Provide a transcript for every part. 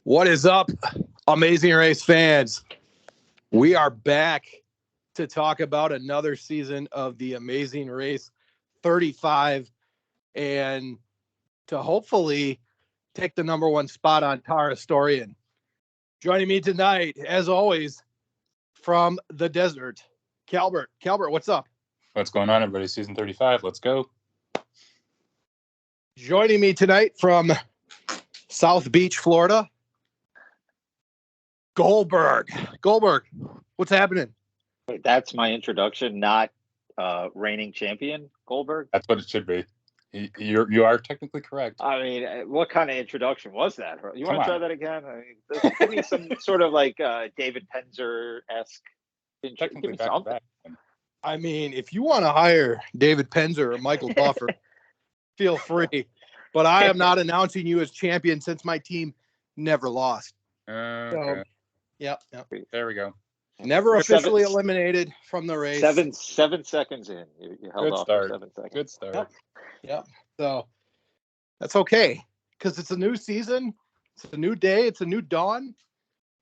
What is up, Amazing Race fans? We are back to talk about another season of the Amazing Race 35 and to hopefully take the number one spot on Tar Historian. Joining me tonight, as always, from the desert, Calbert. Calbert, what's up? What's going on, everybody? Season 35. Let's go. Joining me tonight from South Beach, Florida, Goldberg. Goldberg, what's happening? Wait, that's my introduction, not reigning champion Goldberg. That's what it should be. You are technically correct. I mean, what kind of introduction was that? You want to try that again? I mean, give me some sort of like David Penzer-esque. Technically back to back. I mean, if you want to hire David Penzer or Michael Buffer, feel free. But I am not announcing you as champion since my team never lost. Okay. So, yep. There we go. Never officially eliminated from the race. 7 seconds in. You held Good off start. for 7 seconds. Good start. Yep. So that's okay because it's a new season. It's a new day. It's a new dawn.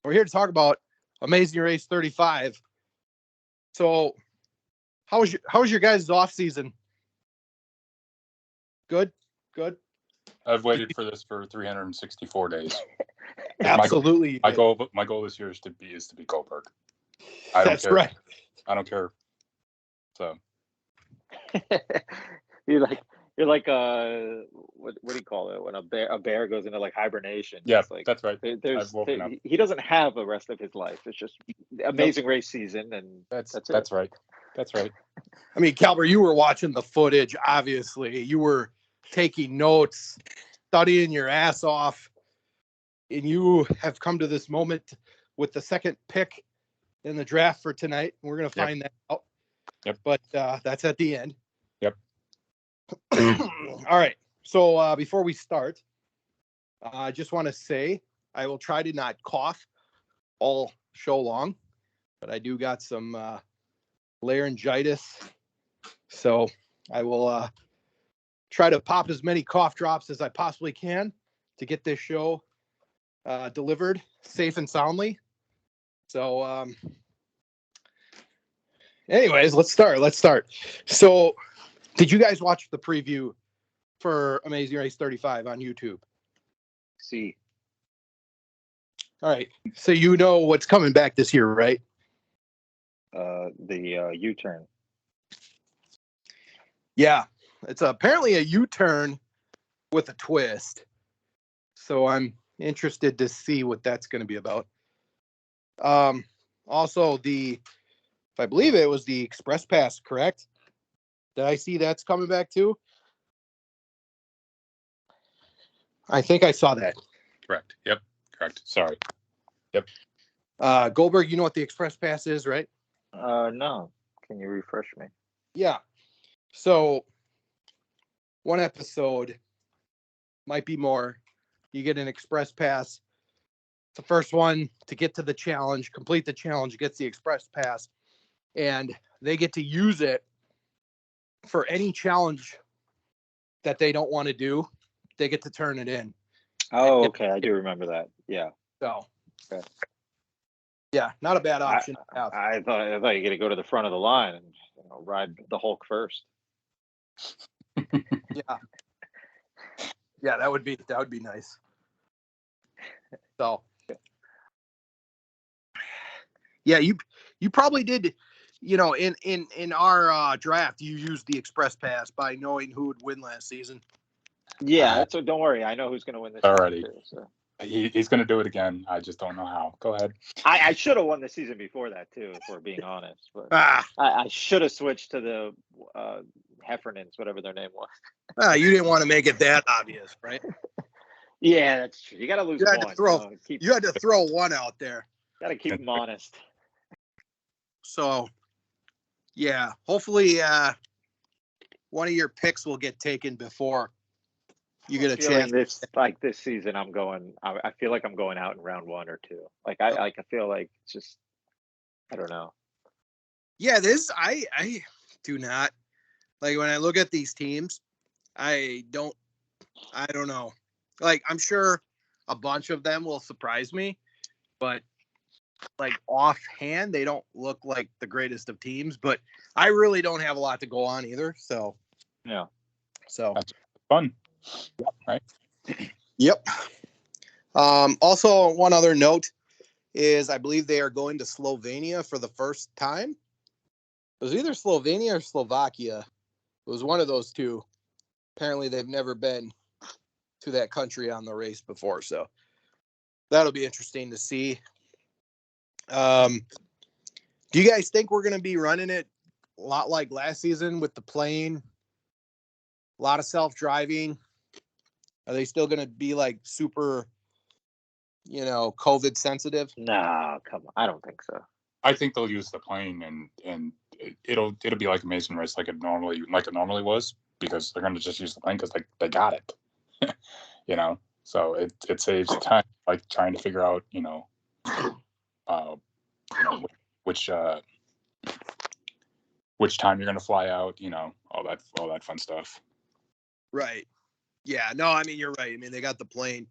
We're here to talk about Amazing Race 35. So how was your guys' off season? Good. I've waited for this for 364 days. Absolutely. My goal this year is to be Goldberg. That's right. I don't care. So you're like what do you call it when a bear goes into like hibernation? Yeah, like, that's right. He doesn't have the rest of his life. It's just Amazing Race season, and that's it. That's right. I mean, Calbert, you were watching the footage. Obviously, you were taking notes, studying your ass off, and you have come to this moment with the second pick in the draft for tonight. We're going to find that out. Yep. But that's at the end. Yep. All right. So before we start, I just want to say I will try to not cough all show long, but I do got some laryngitis. So I will try to pop as many cough drops as I possibly can to get this show delivered safe and soundly. So anyways, let's start. So did you guys watch the preview for Amazing Race 35 on YouTube? See. All right. So you know what's coming back this year, right? The U-turn. Yeah. It's apparently a U-turn with a twist. So I'm interested to see what that's going to be about. Also I believe it was the Express Pass, correct? Did I see that's coming back too? I think I saw that. Correct. Yep. Correct. Sorry. Yep. Goldberg, you know what the Express Pass is, right? No. Can you refresh me? Yeah. So one episode, might be more. You get an Express Pass. The first one to get to the challenge, complete the challenge, gets the Express Pass, and they get to use it for any challenge that they don't want to do. They get to turn it in. Oh, okay. I do remember that. Yeah. So, okay. Yeah, not a bad option. I thought you got to go to the front of the line and ride the Hulk first. Yeah, that would be nice. So, yeah, you probably did. In our draft, you used the Express Pass by knowing who would win last season. Yeah, so don't worry. I know who's going to win this already. Too, so. He's going to do it again. I just don't know how. Go ahead. I should have won the season before that too, if we're being honest. But I should have switched to the Heffernans, whatever their name was. You didn't want to make it that obvious, right? Yeah, that's true. You got to lose one. You had to throw one out there. Got to keep them honest. So, yeah, hopefully one of your picks will get taken before you get a chance. This season, I feel like I'm going out in round 1 or 2. I feel like it's just, I don't know. Yeah, I do not like when I look at these teams. I don't know. Like, I'm sure a bunch of them will surprise me, but like offhand, they don't look like the greatest of teams. But I really don't have a lot to go on either. So Yeah. So that's fun, right? Yep. Also, one other note is I believe they are going to Slovenia for the first time. It was either Slovenia or Slovakia. It was one of those two. Apparently, they've never been to that country on the race before, so that'll be interesting to see. Do you guys think we're going to be running it a lot like last season with the plane, a lot of self-driving? Are they still going to be like super, COVID sensitive? No, come on. I don't think so. I think they'll use the plane and it'll be like Amazing Race like it normally was, because they're going to just use the plane because they got it. So it saves time, like trying to figure out which time you're going to fly out, all that fun stuff. Right. Yeah. No, I mean, you're right. I mean, they got the plane.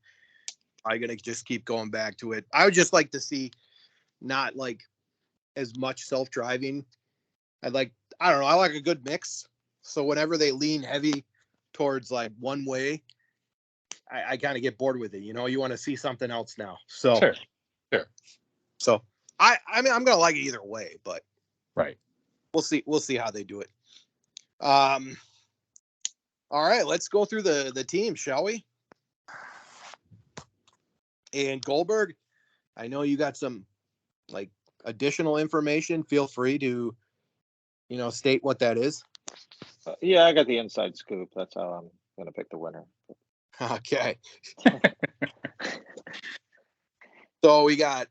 I'm going to just keep going back to it. I would just like to see not like as much self-driving. I like a good mix. So whenever they lean heavy towards like one way, I kind of get bored with it. You want to see something else now. So Sure. So I mean, I'm going to like it either way, but right. We'll see how they do it. All right, let's go through the team, shall we? And Goldberg, I know you got some like additional information. Feel free to, state what that is. Yeah, I got the inside scoop. That's how I'm going to pick the winner. Okay. So we got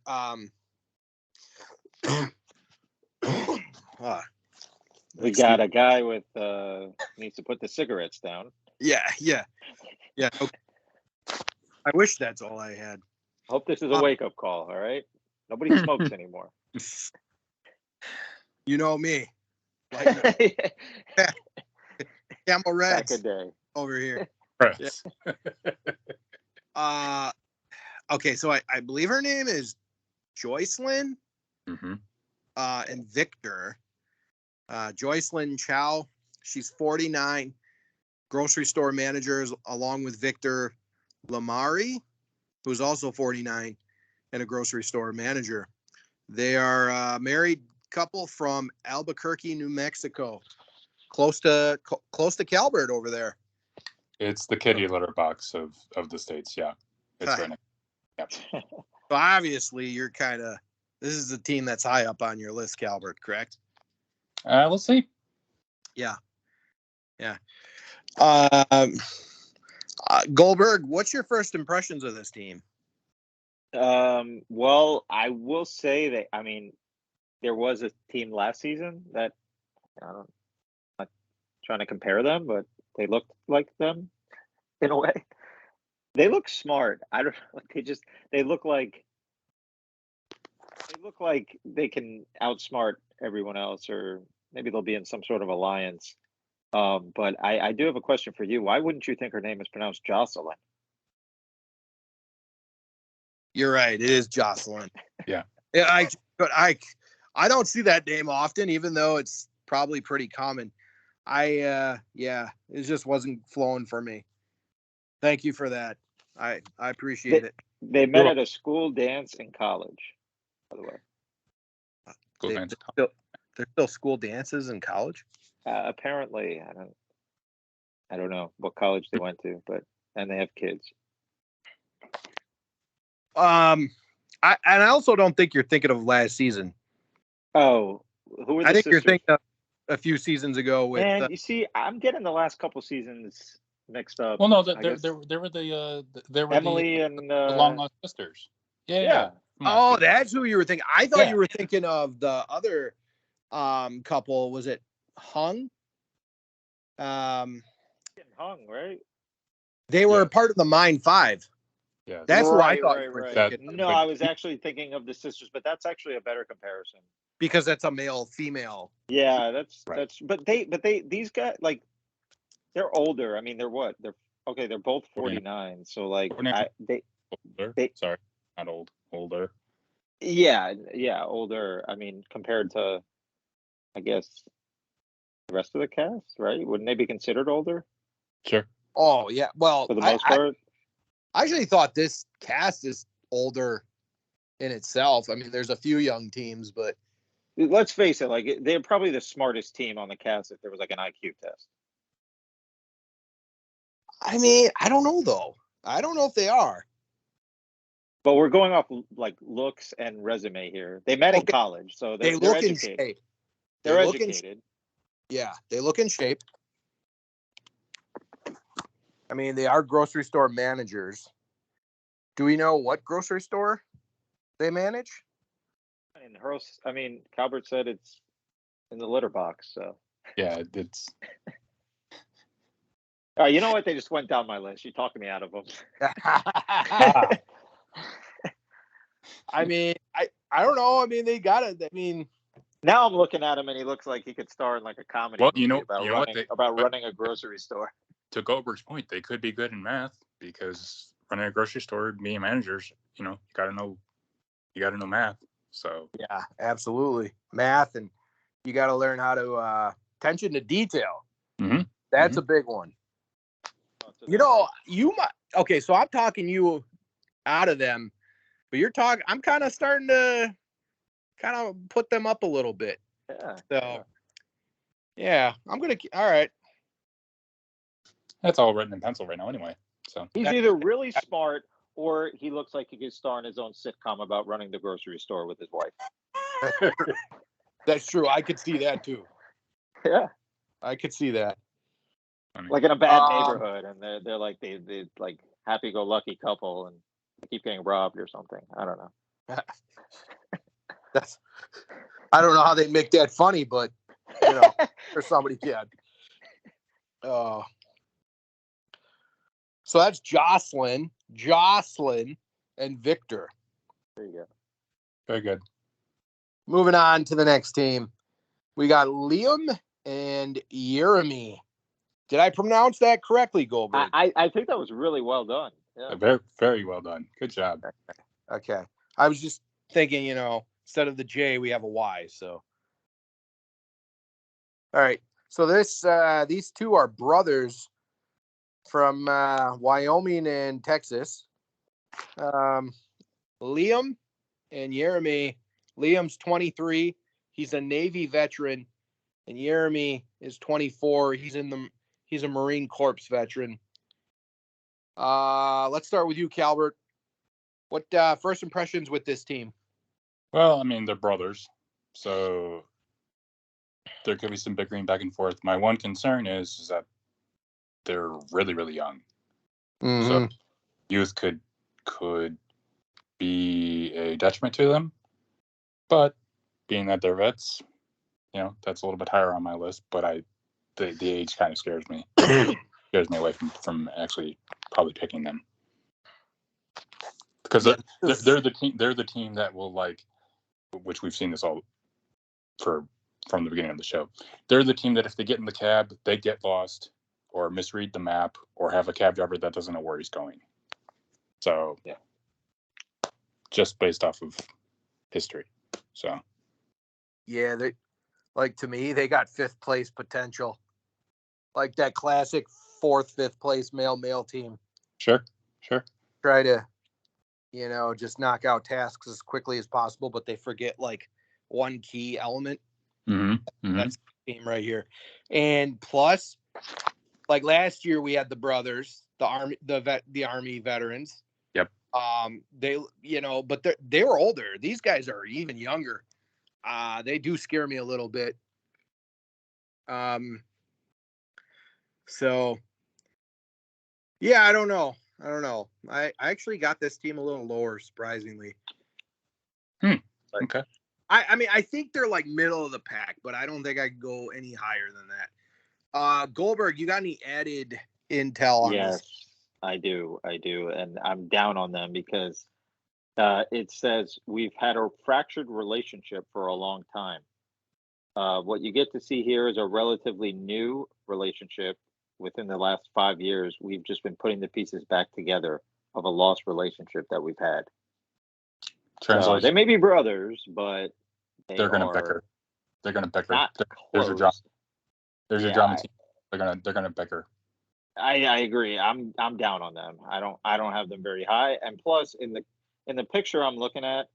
we got a guy with needs to put the cigarettes down. Yeah. Okay. I wish that's all I had. Hope this is a wake-up call, all right? Nobody smokes anymore. You know me. Like, Camel Reds Back a day. over here. Right. Yeah. Okay, so I believe her name is Joycelyn. Mm-hmm. And Victor. Joycelyn Chow. She's 49. Grocery store managers, along with Victor Lamari, who's also 49 and a grocery store manager. They are a married couple from Albuquerque, New Mexico, close to Calvert over there. It's the kitty litter box of the States. Yeah, it's right now. Yep. So obviously, you're this is a team that's high up on your list, Calvert, correct? We'll see. Yeah. Goldberg, what's your first impressions of this team? Well, I will say that, I mean, there was a team last season that I'm not trying to compare them, but they looked like them in a way. They look smart. I don't know. They look like they can outsmart everyone else, or maybe they'll be in some sort of alliance. But I do have a question for you. Why wouldn't you think her name is pronounced Jocelyn? You're right. It is Jocelyn. Yeah. Yeah. I don't see that name often, even though it's probably pretty common. It just wasn't flowing for me. Thank you for that. I appreciate it. They met at a school dance in college, by the way. There's still school dances in college? Apparently, I don't know what college they went to, and they have kids. I also don't think you're thinking of last season. Oh, who were the I think sisters? you're thinking of a few seasons ago with. And you see, I'm getting the last couple seasons mixed up. Well, no, there were Emily and the long lost sisters. Yeah. Oh, that's who you were thinking. I thought you were thinking of the other couple. Was it Hung? Hung, right? They were part of the Mine Five. Yeah, that's right, who I thought right, you were right. thinking. No, I was actually thinking of the sisters, but that's actually a better comparison because that's a male female. Yeah, that's right. That's but these guys, like, they're older. I mean, they're what? They're both 49. So like 49. Older. They- Sorry, not old. Older. Yeah, older. I mean, compared to, I guess, the rest of the cast, right? Wouldn't they be considered older Sure. Oh yeah. Well, for the I, most I part? actually thought this cast is older in itself. I mean, there's a few young teams, but Let's face it, like they're probably the smartest team on the cast if there was like an IQ test. I mean, I don't know though. I don't know if they are. But we're going off like looks and resume here. They met in Okay, college, so they they're look in educated. shape. They're look in educated. Yeah, they look in shape. I mean, they are grocery store managers. Do we know what grocery store they manage? And Hurst, I mean, Calvert said it's in the litter box. So, Yeah, it's you know what? They just went down my list. You talking me out of them. I mean, I don't know. I mean, they got it. I mean, Now I'm looking at him, and he looks like he could star in like a comedy well, movie you know what about but running a grocery store. to Goldberg's point, they could be good in math because running a grocery store, being managers, you gotta know math. So yeah, absolutely. Math, and you got to learn how to attention to detail. mm-hmm. That's a big one. You know, you might. Okay, so I'm talking you out of them, but you're talking. I'm kind of starting to put them up a little bit. Yeah. So, yeah, I'm gonna. All right. That's all written in pencil right now, anyway. So He's either really smart or he looks like he could star in his own sitcom about running the grocery store with his wife. That's true. I could see that too. Yeah. I could see that. Like in a bad neighborhood, and they're like they like happy-go-lucky couple, and they keep getting robbed or something. I don't know. I don't know how they make that funny, but or somebody can. So that's Jocelyn, and Victor. There you go. very good. Moving on to the next team, we got Liam and Jeremy. Did I pronounce that correctly, Goldberg? I think that was really well done. Yeah. Very, very well done. Good job. Okay. I was just thinking, instead of the J, we have a Y. So, all right. So these two are brothers from Wyoming and Texas. Liam and Jeremy. Liam's 23. He's a Navy veteran, and Jeremy is 24. He's a Marine Corps veteran. Let's start with you, Calvert. What first impressions with this team? Well, I mean, they're brothers, so there could be some bickering back and forth. My one concern is that they're really, really young. Mm-hmm. So youth could be a detriment to them. But being that they're vets, that's a little bit higher on my list. But the age kind of scares me. Scares me away from actually probably picking them. Because they're the team. They're the team that will, like, which we've seen this all from the beginning of the show. They're the team that if they get in the cab, they get lost or misread the map or have a cab driver that doesn't know where he's going. So yeah, just based off of history. So yeah, to me, they got fifth place potential, like that classic fourth, fifth place male team. Sure. Try to, just knock out tasks as quickly as possible, but they forget like one key element. Mm-hmm. That's the team right here. And plus, like last year, we had the brothers, the Army veterans. Yep. They, but they were older. These guys are even younger. They do scare me a little bit. So yeah, I don't know. I actually got this team a little lower, surprisingly. Okay. I mean, I think they're like middle of the pack, but I don't think I could go any higher than that. Goldberg, you got any added intel on this? Yes, I do, and I'm down on them because it says we've had a fractured relationship for a long time. What you get to see here is a relatively new relationship within the last 5 years. We've just been putting the pieces back together of a lost relationship that we've had. So Translation. they may be brothers, but They're going to bicker. They're going to bicker. Not There's your drama. close. There's your drama team. They're going to bicker. I agree. I'm down on them. I don't have them very high. And plus, in the picture I'm looking at,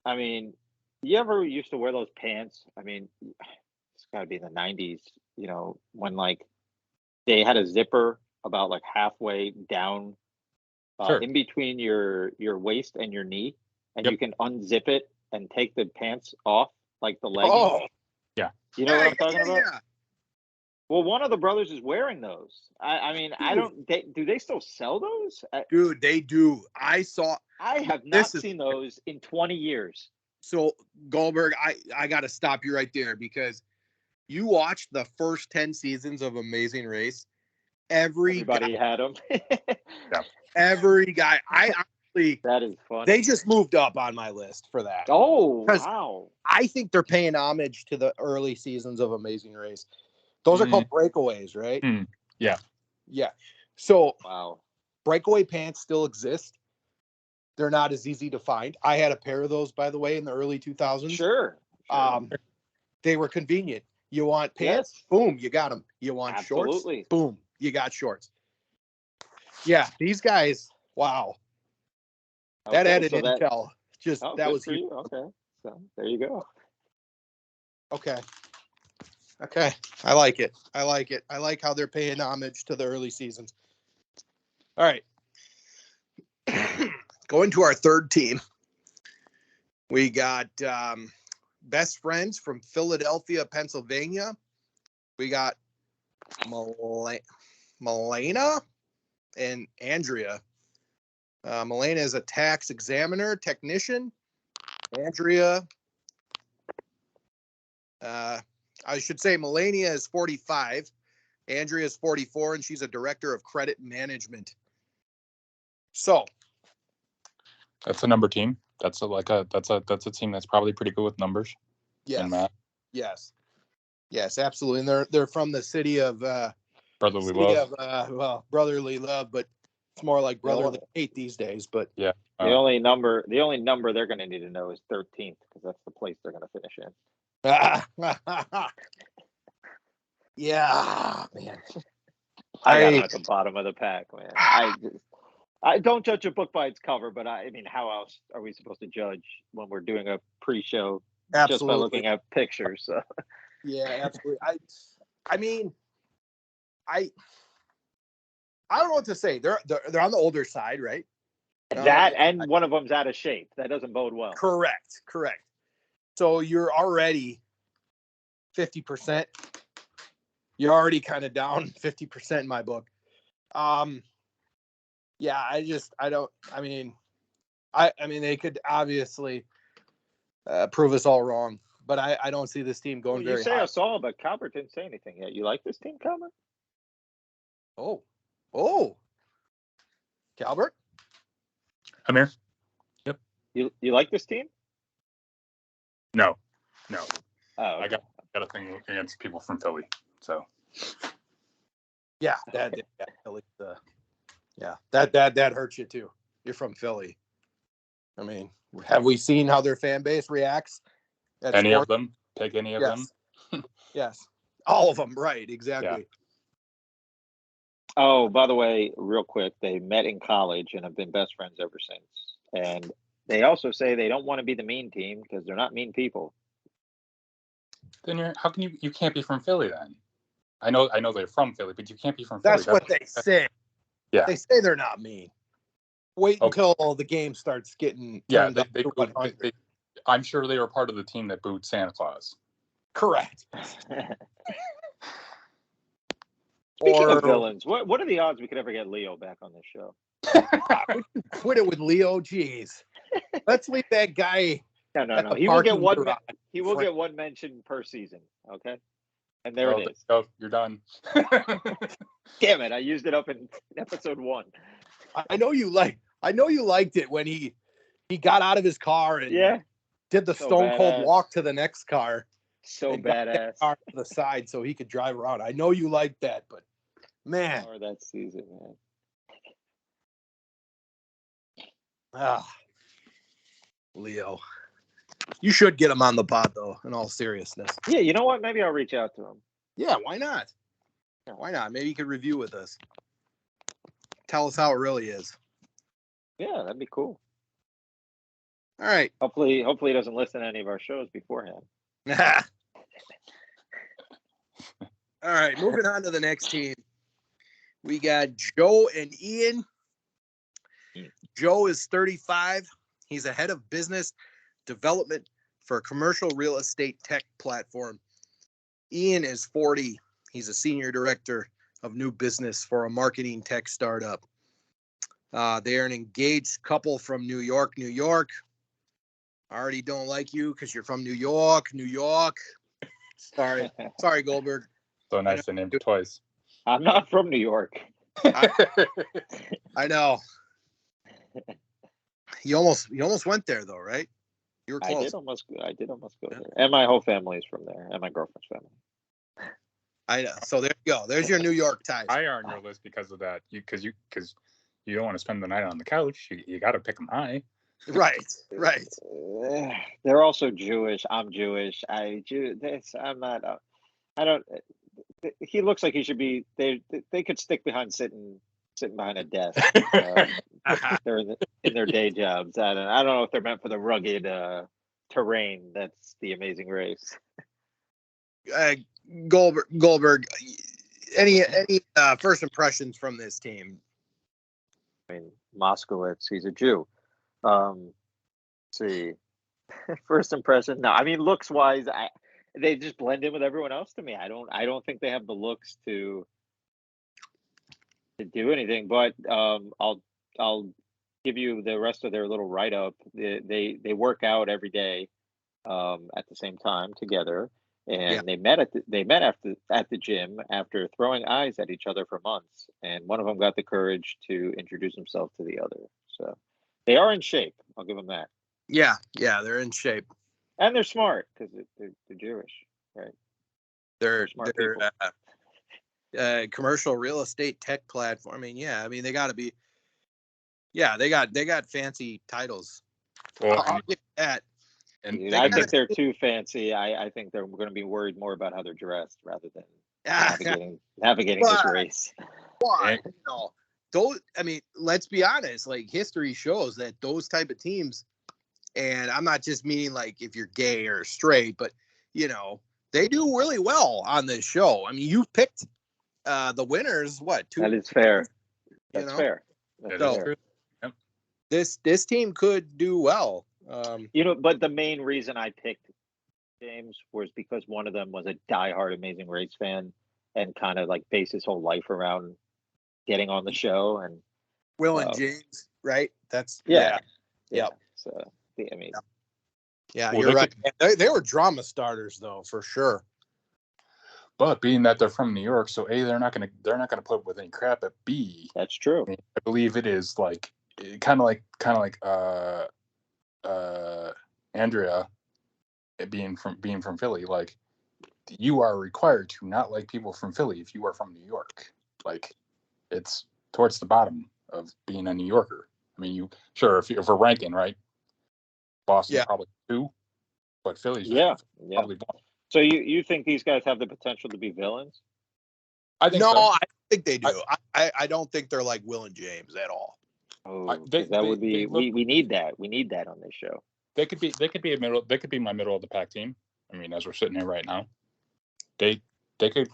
I mean, you ever used to wear those pants? I mean, it's got to be in the 90s. You know, when like they had a zipper about like halfway down, Sure. in between your waist and your knee, and Yep. you can unzip it and take the pants off, like the leggings. Oh, yeah. You know what I'm talking about? Yeah. Well, one of the brothers is wearing those. I mean, I don't. Do they still sell those? Dude, they do. I have not seen those in 20 years. So Goldberg, I got to stop you right there because you watched the first 10 seasons of Amazing Race. Everybody had them. Yeah. Every guy. I honestly, that is funny. They just moved up on my list for that. Oh, wow. I think they're paying homage to the early seasons of Amazing Race. Those are called breakaways, right? Yeah. Yeah. So wow. Breakaway pants still exist. They're not as easy to find. I had a pair of those, by the way, in the early 2000s. Sure. They were convenient. You want pants? Yes. Boom, you got them. You want shorts? Boom, you got shorts. Yeah, these guys, wow. Okay, that added intel. That was for you. Okay. So there you go. Okay. I like it. I like how they're paying homage to the early seasons. All right. Going to our third team. We got best friends from Philadelphia, Pennsylvania. We got Milena and Andrea. Milena is a tax examiner, technician. Andrea, I should say Melania is 45. Andrea is 44, and she's a director of credit management. So that's a number team. That's a team that's probably pretty good with numbers. Yes. And math. Yes, absolutely. And they're from the city of brotherly love. Brotherly love, but it's more like brotherly hate these days. But yeah, the only number they're going to need to know is 13th because that's the place they're going to finish in. Yeah, man. I got them at the bottom of the pack, man. I don't judge a book by its cover, but I mean, how else are we supposed to judge when we're doing a pre-show just by looking at pictures? So. Yeah, absolutely. I mean, I don't know what to say. They're on the older side, right? And one of them's out of shape. That doesn't bode well. Correct. So you're already 50%. You're already kind of down 50% in my book. Yeah, I mean, they could obviously prove us all wrome, but I don't see this team going very high. You say us all, but Calvert didn't say anything yet. You like this team, Calvert? Oh, Calvert? I'm here. Yep. You like this team? No. Oh, okay. I got a thing against people from Philly, so. Yeah, that hurts you too. You're from Philly. I mean, have we seen how their fan base reacts? Any of them? Pick any of them? Yes. All of them, right, exactly. Yeah. Oh, by the way, real quick, they met in college and have been best friends ever since. And they also say they don't want to be the mean team because they're not mean people. Then how can you can't be from Philly then? I know they're from Philly, but you can't be from Philly. That's what they say. Yeah. They say they're not mean. Wait until the game starts getting turned up to 100. I'm sure they were part of the team that booed Santa Claus. Correct. Speaking of villains, what are the odds we could ever get Leo back on this show? Quit it with Leo. Jeez. Let's leave that guy. No. He will get one. He will get one mention per season. Okay. And there it is. Oh, you're done. Damn it! I used it up in episode 1. I know you liked it when he got out of his car and did the Stone Cold walk to the next car. So badass. Car to the side so he could drive around. I know you liked that, but man, or that season, man. Ah, Leo. You should get him on the pod, though, in all seriousness. Yeah, you know what? Maybe I'll reach out to him. Yeah, why not? Why not? Maybe you could review with us. Tell us how it really is. Yeah, that'd be cool. All right. Hopefully he doesn't listen to any of our shows beforehand. All right, moving on to the next team. We got Joe and Ian. Joe is 35. He's a head of business development for a commercial real estate tech platform. Ian is 40. He's a senior director of new business for a marketing tech startup. They are an engaged couple from New York, New York. I already don't like you because you're from New York, New York. Sorry, Goldberg. So nice to name it twice. I'm not from New York. I know. You almost went there though, right? You were close. I did almost go there. And my whole family is from there, and my girlfriend's family. I know. So there you go. There's your New York ties. High on your list because of that. Because you don't want to spend the night on the couch. You got to pick them high. Right. They're also Jewish. I'm Jewish. I'm not. I don't. He looks like he should be. They could stick behind sitting behind a desk. They're in their day jobs. I don't know if they're meant for the rugged terrain that's the Amazing Race. Goldberg. Any first impressions from this team? I mean, Moskowitz, he's a Jew. Let's see, first impression. No, I mean, looks wise, they just blend in with everyone else to me. I don't think they have the looks to do anything. But I'll give you the rest of their little write up. They work out every day at the same time together. And they met at the gym after throwing eyes at each other for months, and one of them got the courage to introduce himself to the other. So they are in shape. I'll give them that. Yeah, they're in shape, and they're smart because they're Jewish, right? They're commercial real estate tech platform. I mean, they got to be. Yeah, they got fancy titles. Well, I'll get that. And dude, I think they're too fancy. I think they're going to be worried more about how they're dressed rather than navigating this race. Why? Those. I mean, let's be honest. Like, history shows that those type of teams, and I'm not just meaning like if you're gay or straight, but they do really well on this show. I mean, you picked the winners. What? That is fair. That's fair. That's fair. Yep. This team could do well. But the main reason I picked James was because one of them was a diehard Amazing Race fan and kind of like based his whole life around getting on the show. And Will and James, right? That's yeah. So I mean, you're right. They were drama starters though, for sure. But being that they're from New York, so A, they're not gonna put up with any crap. At B, that's true. I believe it is like kind of like Andrea being from Philly, like you are required to not like people from Philly if you are from New York. Like it's towards the bottom of being a New Yorker. I mean, if we're ranking, right? Boston probably 2, but Philly's probably 1. So you think these guys have the potential to be villains? I think so. I think they do. I don't think they're like Will and James at all. Oh, would be we need that. We need that on this show. They could be a middle. They could be my middle of the pack team. I mean, as we're sitting here right now, they could.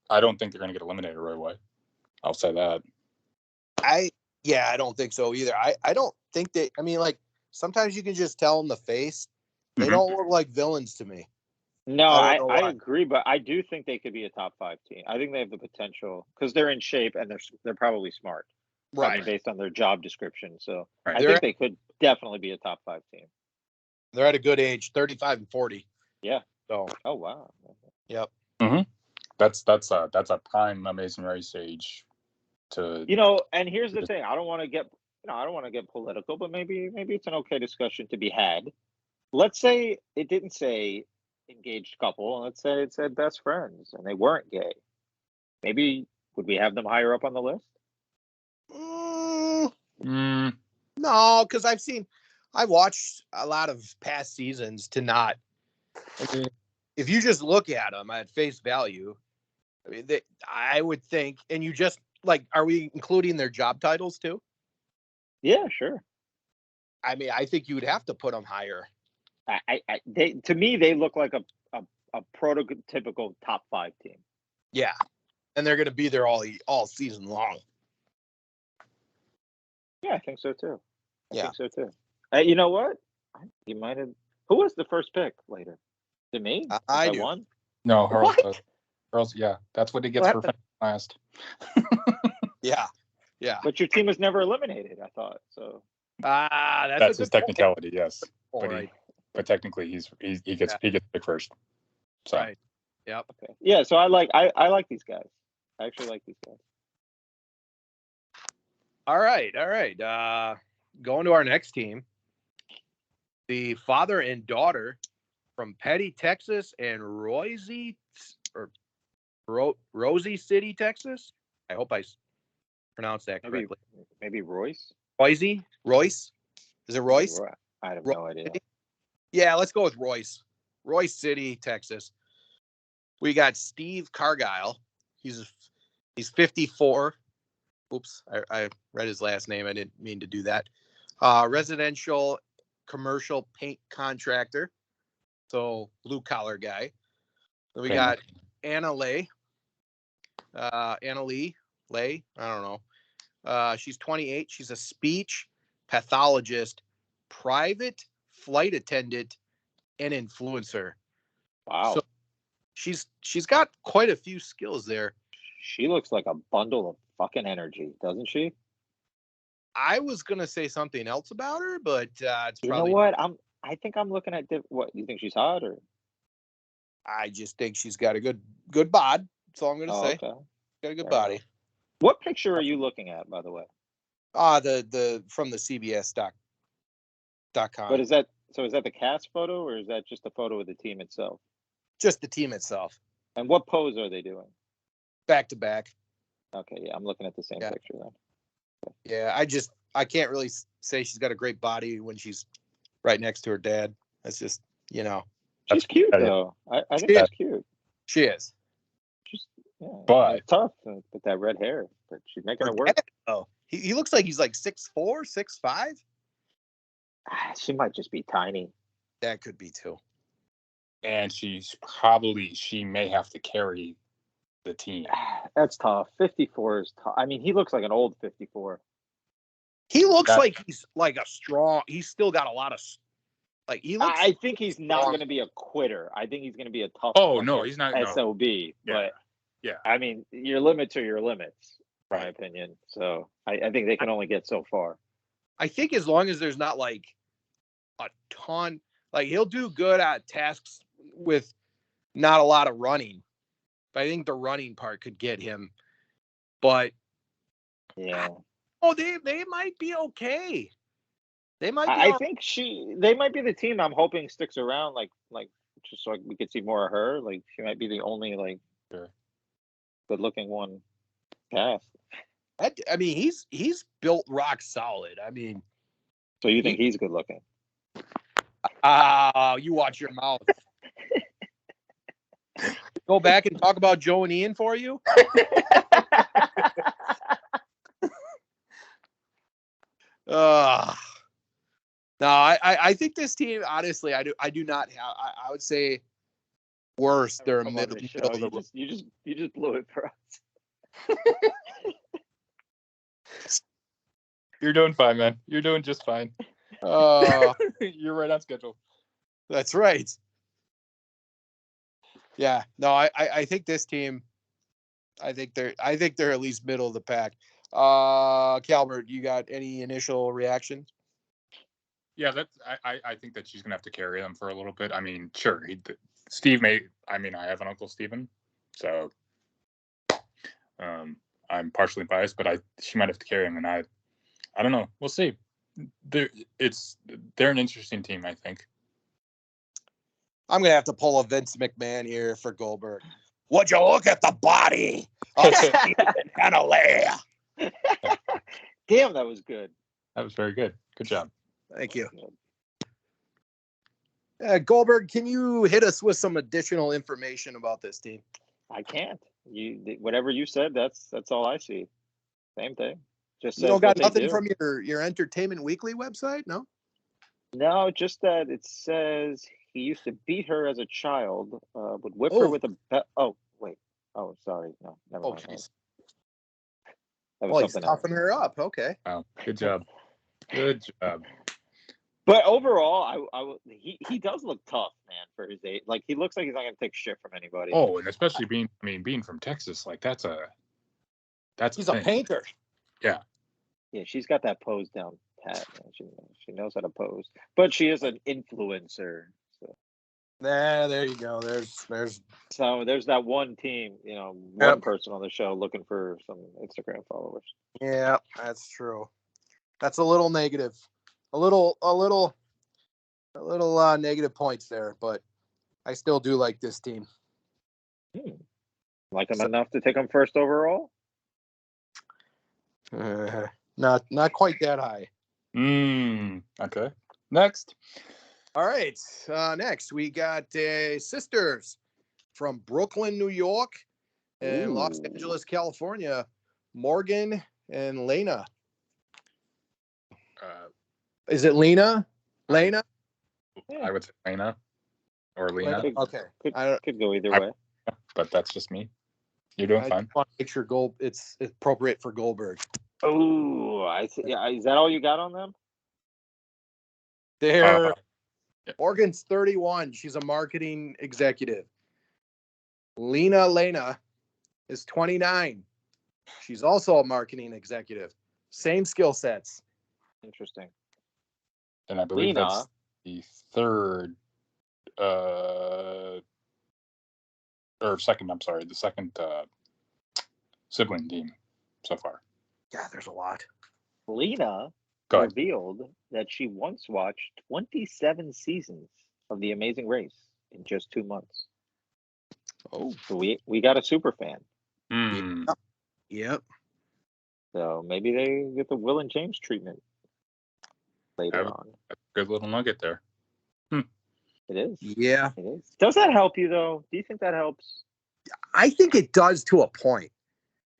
I don't think they're going to get eliminated right away. I'll say that. I don't think so either. I don't think they. I mean, like sometimes you can just tell in the face. They don't look like villains to me. No, I agree, but I do think they could be a top 5 team. I think they have the potential because they're in shape and they're probably smart, right? I mean, based on their job description. So I think they could definitely be a top 5 team. They're at a good age, 35 and 40. Yeah. So. Oh wow. Yep. Mm-hmm. That's a prime Amazing Race age. To and here's the thing. I don't want to get political, but maybe it's an okay discussion to be had. Let's say it didn't say engaged couple. Let's say it said best friends, and they weren't gay. Maybe would we have them higher up on the list? No, No, because I've watched a lot of past seasons to not. I mean, if you just look at them at face value, I mean, I would think, and you just like, are we including their job titles too? Yeah, sure. I mean, I think you would have to put them higher. To me, they look like a prototypical top 5 team. Yeah, and they're going to be there all season long. Yeah, I think so too. I Yeah. think so too. You know what? You might have. Who was the first pick later? To me? I do. won? No, What? Hurls, yeah, that's what he gets for finishing last. Yeah. But your team was never eliminated, I thought. So That's his technicality, yes. Right. But technically, he gets picked first. So. Right. Yep. okay. Yeah, so I like these guys. I actually like these guys. All right. Going to our next team. The father and daughter from Petty, Texas, and Rosie City, Texas. I hope I pronounced that correctly. Maybe Royce. Royce. Is it Royce? I have no idea. Yeah, let's go with Royce. Royce City, Texas. We got Steve Cargile. He's 54. Oops, I read his last name. I didn't mean to do that. Residential commercial paint contractor. So blue collar guy. Then we got Anna Lee. I don't know. She's 28. She's a speech pathologist, private flight attendant, and influencer. Wow. So she's got quite a few skills there. She looks like a bundle of fucking energy, doesn't she? I was gonna say something else about her, but it's you probably. know what? I think I'm looking at what you think she's hot or. I just think she's got a good bod. That's all I'm gonna say. Okay. Got a good body. What picture are you looking at, by the way? The from the CBS.com. But is that the cast photo or is that just a photo of the team itself? Just the team itself. And what pose are they doing? Back to back. Okay, yeah, I'm looking at the same picture then. Yeah, I can't really say she's got a great body when she's right next to her dad. That's just, She's cute though. I think she's cute. She is. But it's tough with that red hair, but she's making it work. Oh, he looks like he's like 6'4", 6'5". She might just be tiny. That could be too. And she may have to carry the team. That's tough. 54 is tough. I mean, he looks like an old 54. He looks like he's like a strong. He's still got a lot of. Like he looks. I think he's not going to be a quitter. I think he's going to be a tough. Oh no, he's not. SOB. No. But yeah, I mean, your limits are your limits, right. in my opinion. So I think they can only get so far. I think as long as there's not like a ton, like he'll do good at tasks with not a lot of running. But I think the running part could get him. But yeah. Oh, they might be okay. They might. I think they might be the team I'm hoping sticks around, like just so we could see more of her. Like she might be the only good-looking one cast. I mean, he's built rock solid. I mean, so you think he's good looking? You watch your mouth. Go back and talk about Joe and Ian for you. No, I think this team, honestly, I do not have. I would say worse. They're a middle. You just blew it for us. You're doing fine, man. You're doing just fine. You're right on schedule. That's right. Yeah. No, I think this team. I think they're at least middle of the pack. Calbert, you got any initial reactions? Yeah, I think that she's gonna have to carry them for a little bit. I mean, sure, Steve may. I mean, I have an uncle Steven, so I'm partially biased, but she might have to carry him, and I don't know. We'll see. They're an interesting team, I think. I'm gonna have to pull a Vince McMahon here for Goldberg. Would you look at the body of Steven Canale? Damn, that was good. That was very good. Good job. Thank you. Goldberg, can you hit us with some additional information about this team? I can't. Whatever you said, that's all I see. Same thing. Just You don't got nothing from your Entertainment Weekly website, no? No, just that it says he used to beat her as a child, would whip her with a oh wait. Oh, sorry. No, never mind. Jeez. That was He's something else. toughing her up. Okay. Wow. Good job. Good job. But overall, he does look tough, man, for his age. Like, he looks like he's not gonna take shit from anybody. Oh, and especially being from Texas, like he's a painter. Yeah. Yeah, she's got that pose down pat. She knows how to pose, but she is an influencer. So. There you go. So there's that one team, one person on the show looking for some Instagram followers. Yeah, that's true. That's a little negative. A little negative points there, but I still do like this team. Like them enough to take them first overall? Not quite that high. Okay. Next. All right. Next, we got sisters from Brooklyn, New York, and Los Angeles, California, Morgan and Lena. Is it Lena? Lena? I would say Lena or Lena. Okay. Could go either way. But that's just me. You're doing fine. I want to make sure it's appropriate for Goldberg. Oh, I see. Yeah, is that all you got on them? Morgan's 31. She's a marketing executive. Lena is 29. She's also a marketing executive. Same skill sets. Interesting. And I believe that's the third or second, the second sibling team so far. Yeah, there's a lot. Lena revealed that she once watched 27 seasons of The Amazing Race in just 2 months. Oh. So we got a super fan. Yep. So maybe they get the Will and James treatment later on. A good little nugget there. It is. Yeah. It is. Does that help you, though? Do you think that helps? I think it does to a point.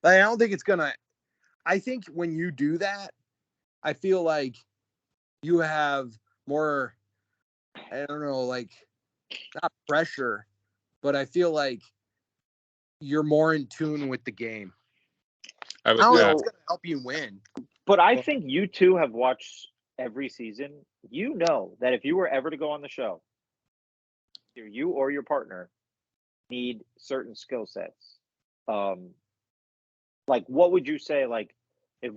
I don't think it's going to... I think when you do that, I feel like you have more, I don't know, like, not pressure, but I feel like you're more in tune with the game. I don't know if it's going to help you win. But I think you two have watched every season. You know that if you were ever to go on the show, either you or your partner need certain skill sets. Like, what would you say, like, if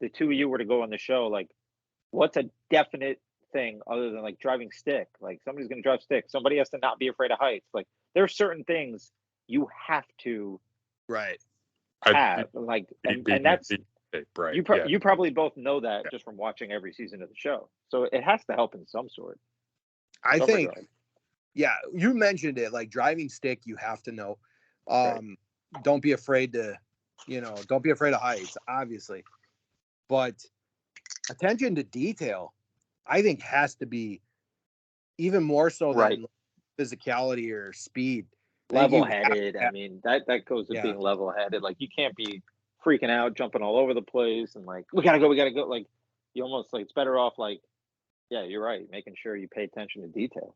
the two of you were to go on the show, like, what's a definite thing other than, like, driving stick? Like, somebody's going to drive stick. Somebody has to not be afraid of heights. Like, there are certain things you have to have. And that's right. You probably both know that just from watching every season of the show. So it has to help in some sort. I think, yeah, you mentioned it, like driving stick, you have to know. Don't be afraid to, don't be afraid of heights, obviously. But attention to detail, I think, has to be even more so than physicality or speed. Level-headed. I mean, that goes to being level-headed. Like, you can't be freaking out, jumping all over the place, and like, we gotta go. Like, you almost, like, it's better off, like, yeah, you're right, making sure you pay attention to detail.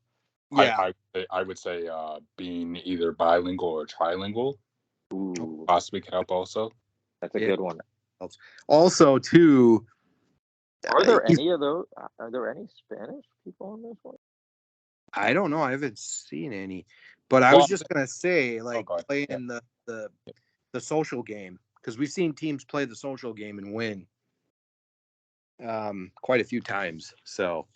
Yeah, I would say being either bilingual or trilingual possibly could help also. That's a good one. Also, too, are there any of those? Are there any Spanish people on this one? I don't know. I haven't seen any, but I was just gonna say, like, playing the social game, because we've seen teams play the social game and win quite a few times. So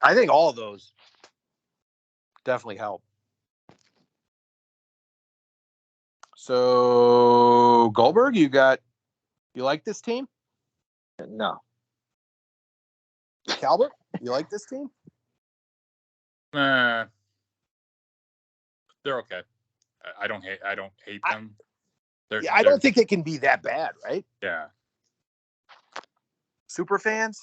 I think all of those definitely help. So Goldberg, you like this team? No. Calvert, you like this team? They're okay. I don't hate them. I don't think it can be that bad, right? Yeah. super fans.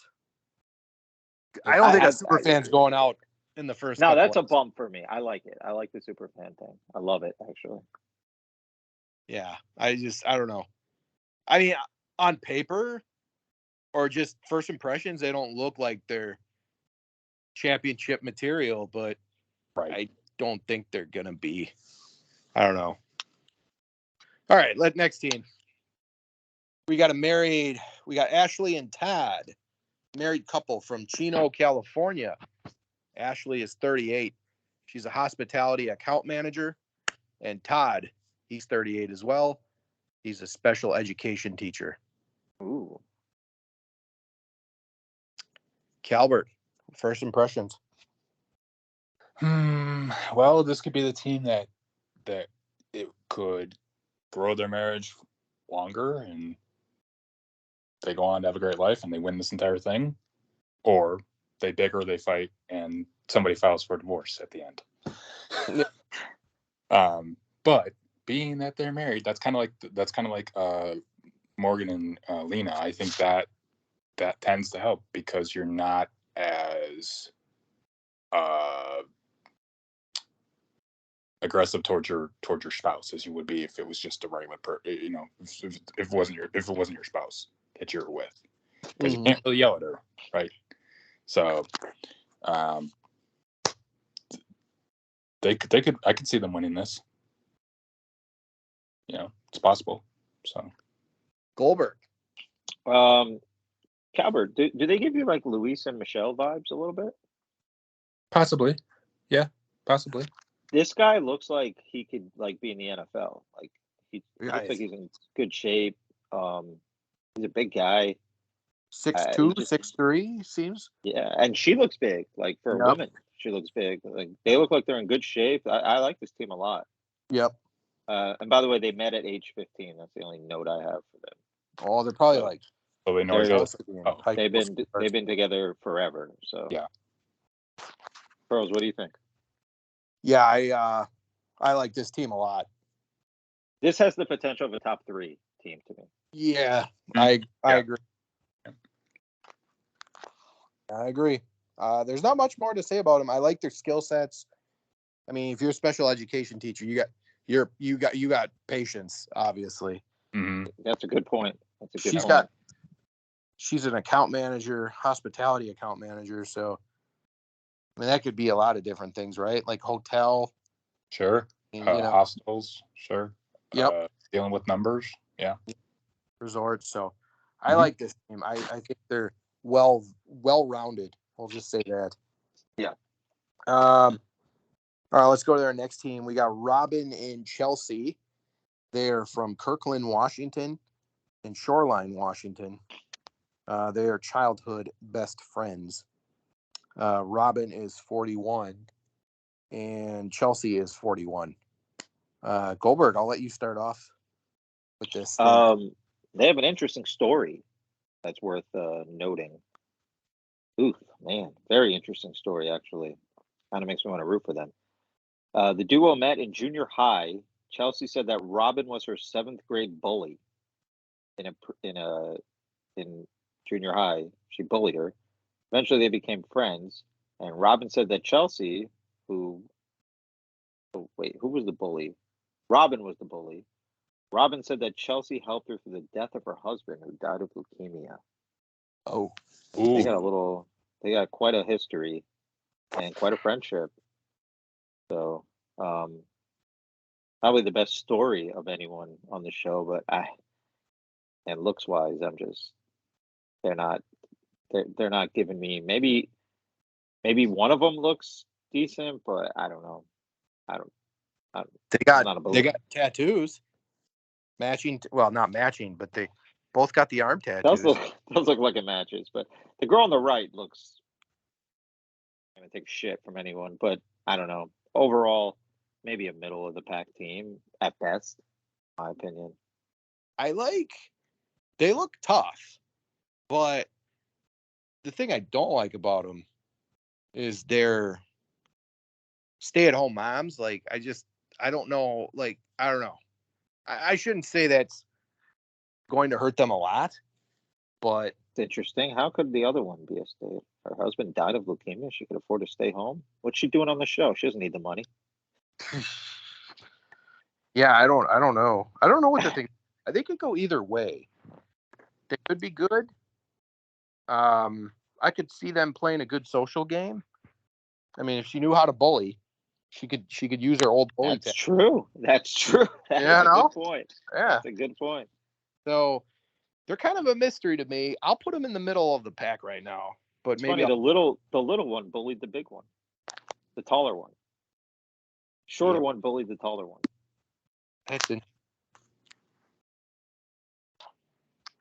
I don't think a super fan's going out in the first. No, that's couple a bump for me. I like it. I like the super fan thing. I love it, actually. Yeah, I don't know. I mean, on paper or just first impressions, they don't look like they're championship material, but I don't think they're gonna be. I don't know. All right, next team. We got Ashley and Todd, married couple from Chino, California. Ashley is 38. She's a hospitality account manager. And Todd, he's 38 as well. He's a special education teacher. Ooh. Calvert, first impressions. Well, this could be the team that it could grow their marriage longer and they go on to have a great life and they win this entire thing, or they bicker, they fight, and somebody files for divorce at the end. But being that they're married, that's kind of like Morgan and Lena. I think that tends to help because you're not as aggressive towards your spouse as you would be if it was just a regular if it wasn't your spouse that you're with, because you can't really yell at her, right? So they could I could see them winning this. It's possible. So Goldberg. Calvert, do they give you like Luis and Michelle vibes a little bit? Possibly. Yeah, possibly. This guy looks like he could like be in the NFL. Like he looks like he's in good shape. He's a big guy. 6'2", 6'3", seems. Yeah, and she looks big. Like for a woman, she looks big. Like they look like they're in good shape. I like this team a lot. Yep. And by the way, they met at age 15. That's the only note I have for them. Oh, they're probably so they know each other. They've been together forever. So yeah. Pearls, what do you think? Yeah, I like this team a lot. This has the potential of a top 3 team to me. Yeah, I agree. I agree. There's not much more to say about them. I like their skill sets. I mean, if you're a special education teacher, you got patience, obviously. Mm-hmm. That's a good point. She's an account manager, hospitality account manager. So, I mean, that could be a lot of different things, right? Like hotel. Sure. And, hostels. Sure. Yep. Dealing with numbers. Yeah. Resorts. So, I like this team. I think they're well-rounded. We'll just say that. Yeah. All right, let's go to our next team. We got Robin and Chelsea. They're from Kirkland, Washington, and Shoreline, Washington. They are childhood best friends. Robin is 41, and Chelsea is 41. Goldberg, I'll let you start off with this. They have an interesting story that's worth noting. Ooh, man, very interesting story, actually. Kind of makes me want to root for them. The duo met in junior high. Chelsea said that Robin was her 7th grade bully in junior high. She bullied her. Eventually, they became friends. And Robin said that Chelsea, who was the bully? Robin was the bully. Robin said that Chelsea helped her through the death of her husband, who died of leukemia. Oh, they got quite a history and quite a friendship. So, probably the best story of anyone on the show, but and looks wise, they're not giving me, maybe one of them looks decent, but I don't know. They got tattoos matching. Well, not matching, but they both got the arm tattoos. Those look like it matches, but the girl on the right looks. I'm gonna take shit from anyone, but I don't know. Overall, maybe a middle of the pack team at best, in my opinion. They look tough, but the thing I don't like about them is they're stay-at-home moms. Like, I don't know. Like, I don't know. I shouldn't say that's going to hurt them a lot, but It's interesting. How could the other one be a stay? Her husband died of leukemia. She could afford to stay home. What's she doing on the show? She doesn't need the money. Yeah, I don't know. I don't know what to think. They could go either way. They could be good. I could see them playing a good social game. I mean, if she knew how to bully, she could use her old bully That's true. That's true. That Yeah, is a no? good point. Yeah. That's a good point. So they're kind of a mystery to me. I'll put them in the middle of the pack right now, but It's maybe funny. The little one bullied the big one, the taller one. Shorter one bullied the taller one. That's in.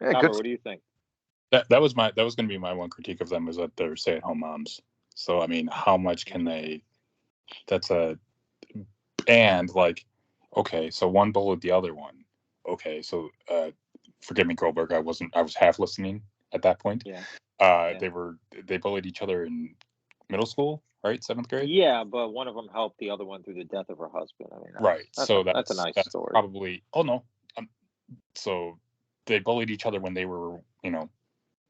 Yeah, Albert, what do you think? That was going to be my one critique of them, is that they're stay-at-home moms. So I mean, how much can they? And like, okay, so one bullied the other one. Okay, so forgive me, Goldberg. I was half listening at that point. Yeah. They bullied each other in middle school, right? 7th grade. Yeah, but one of them helped the other one through the death of her husband. I mean, right. That's a nice story. Probably. Oh no. So they bullied each other when they were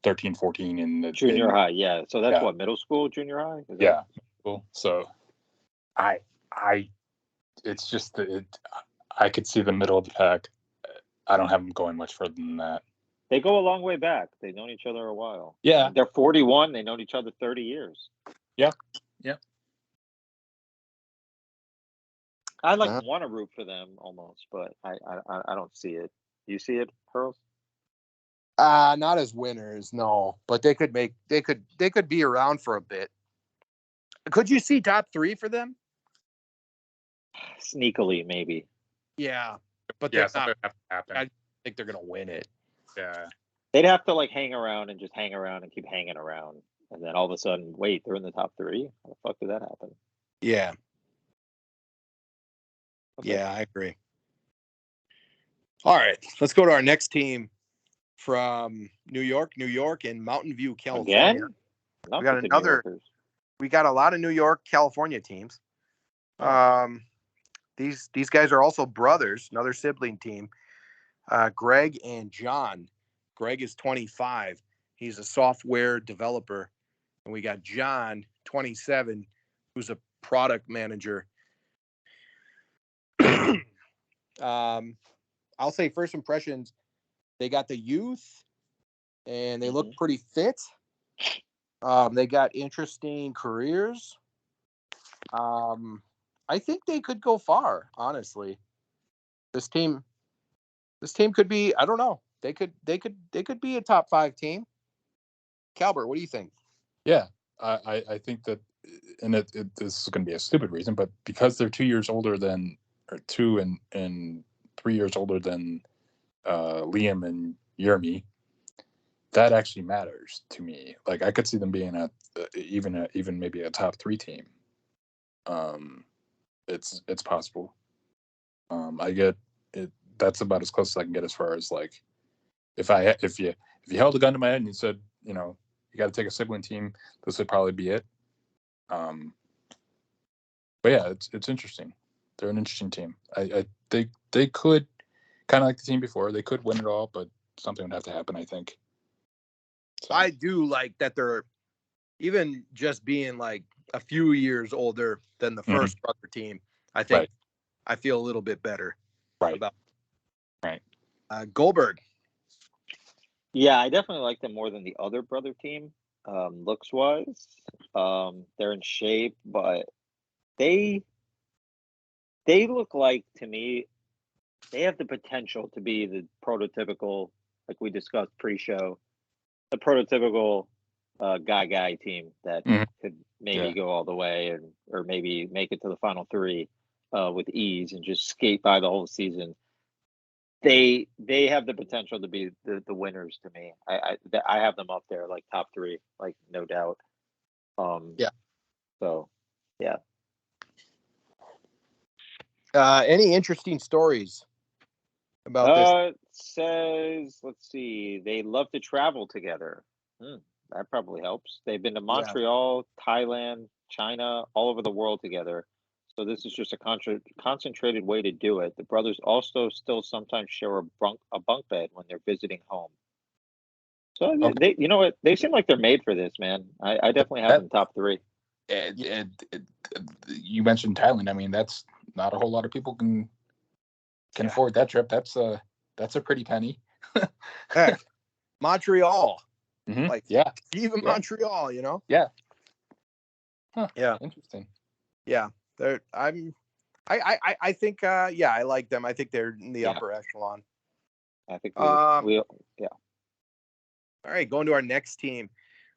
13, 14 in the junior high. Yeah. So that's yeah. what, middle school, junior high? Yeah. Cool. So I it's just that I could see the middle of the pack. I don't have them going much further than that. They go a long way back. They've known each other a while. Yeah. They're 41. They've known each other 30 years. Yeah. Yeah. I want to root for them almost, but I don't see it. You see it, Pearls? Not as winners, no. But they could be around for a bit. Could you see top 3 for them? Sneakily, maybe. Yeah, but yeah, something have to happen. I think they're gonna win it. Yeah, they'd have to hang around and just hang around and keep hanging around, and then all of a sudden, wait, they're in the top 3. How the fuck did that happen? Yeah. Okay. Yeah, I agree. All right, let's go to our next team from New York, and Mountain View, California. Again? Not We got the another. New Yorkers. We got a lot of New York, California teams. These guys are also brothers, another sibling team. Greg and John. Greg is 25. He's a software developer. And we got John, 27, who's a product manager. I'll say first impressions, they got the youth and they look pretty fit. They got interesting careers. I think they could go far, honestly. This team could be, I don't know. They could be a top 5 team. Calbert, what do you think? Yeah, I think that, and this is going to be a stupid reason, but because they're 2 years older than, or 2 and 3 years older than Liam and Jeremy, that actually matters to me. Like, I could see them being even maybe a top 3 team. It's possible. I get it. That's about as close as I can get as far as like, if you held a gun to my head and you said, you got to take a sibling team, this would probably be it. But yeah, it's interesting. They're an interesting team. They could, kind of like the team before, they could win it all, but something would have to happen, I think. So. I do like that they're even just being like a few years older than the first brother team. I think I feel a little bit better about. Right. Goldberg. Yeah, I definitely like them more than the other brother team, looks wise. They're in shape, but they look like, to me, they have the potential to be the prototypical, like we discussed pre-show, the prototypical guy team that could maybe go all the way or maybe make it to the final 3 with ease and just skate by the whole season. They have the potential to be the winners to me. I have them up there like top 3, like no doubt. Yeah. So, yeah. Any interesting stories about this? It says, let's see, they love to travel together. That probably helps. They've been to Montreal, Thailand, China, all over the world together. So this is just a concentrated way to do it. The brothers also still sometimes share a bunk bed when they're visiting home. So Okay. they, you know what? They seem like they're made for this, man. I definitely have them top 3. You mentioned Thailand. I mean, that's not a whole lot of people can afford that trip. That's a pretty penny. Heck, Montreal. Mm-hmm. Like, yeah, even Montreal, you know? Yeah. Huh. Yeah. Interesting. Yeah. I think, I like them. I think they're in the upper echelon. I think All right, going to our next team.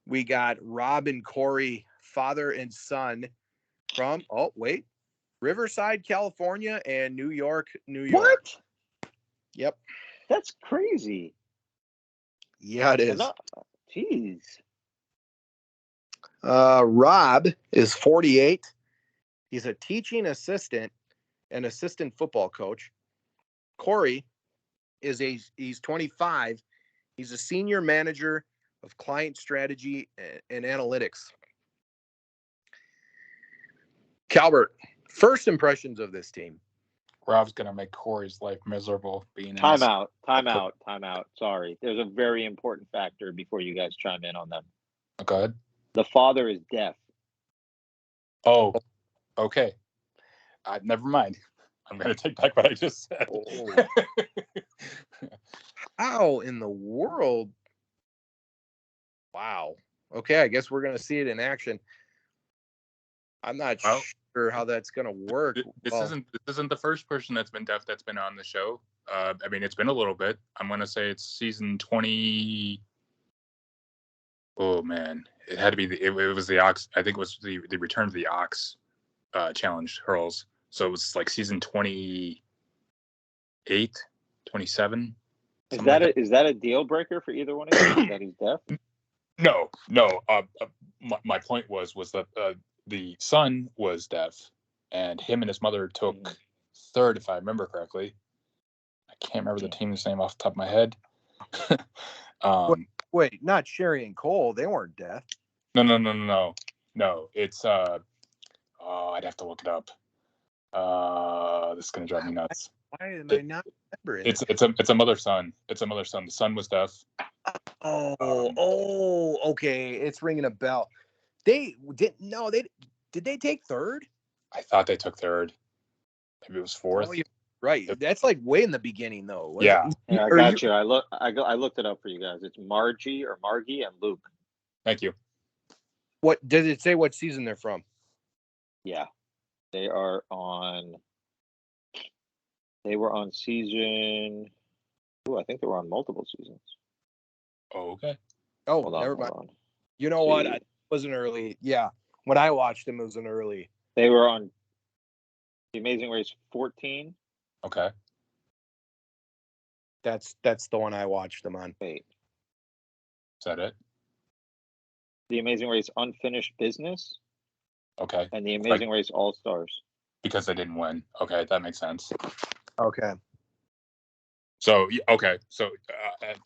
We got Rob and Corey, father and son from, Riverside, California and New York, New York. What? Yep. That's crazy. Yeah, it is. Jeez. Rob is 48. He's a teaching assistant and assistant football coach. Corey he's 25. He's a senior manager of client strategy and analytics. Calbert, first impressions of this team. Rob's gonna make Corey's life miserable being Time out. Sorry. There's a very important factor before you guys chime in on them. Go ahead. The father is deaf. Oh, okay. Never mind. I'm gonna take back what I just said. Oh. How in the world? Wow. Okay, I guess we're gonna see it in action. I'm not sure how that's gonna work. This isn't the first person that's been deaf that's been on the show. I mean, it's been a little bit. I'm gonna say it's season 20. Oh man, it had to be it was the Ox. I think it was the Return of the Ox challenge hurls. So it was like season 28, 27. Is that a deal breaker for either one of you? That he's deaf? No. My point was that the son was deaf, and him and his mother took third, if I remember correctly. I can't remember the team's name off the top of my head. Wait, not Sherry and Cole. They weren't deaf. No. It's I'd have to look it up. This is gonna drive me nuts. Why am I not remembering? It's a mother son. It's a mother son. The son was deaf. Okay. It's ringing a bell. Did they take third? I thought they took third. Maybe it was fourth. Oh, you're right. That's like way in the beginning, though. Yeah, I got you. I looked it up for you guys. It's Margie and Luke. Thank you. What did it say? What season they're from? Yeah, they are on. They were on season. I think they were on multiple seasons. Oh, okay. Oh, never mind. You know what? It wasn't early. Yeah, when I watched them, it was an early. They were on The Amazing Race 14. Okay. That's the one I watched them on. Wait. Is that it? The Amazing Race Unfinished Business. Okay. And The Amazing Race All Stars. Because they didn't win. Okay, that makes sense. Okay. So,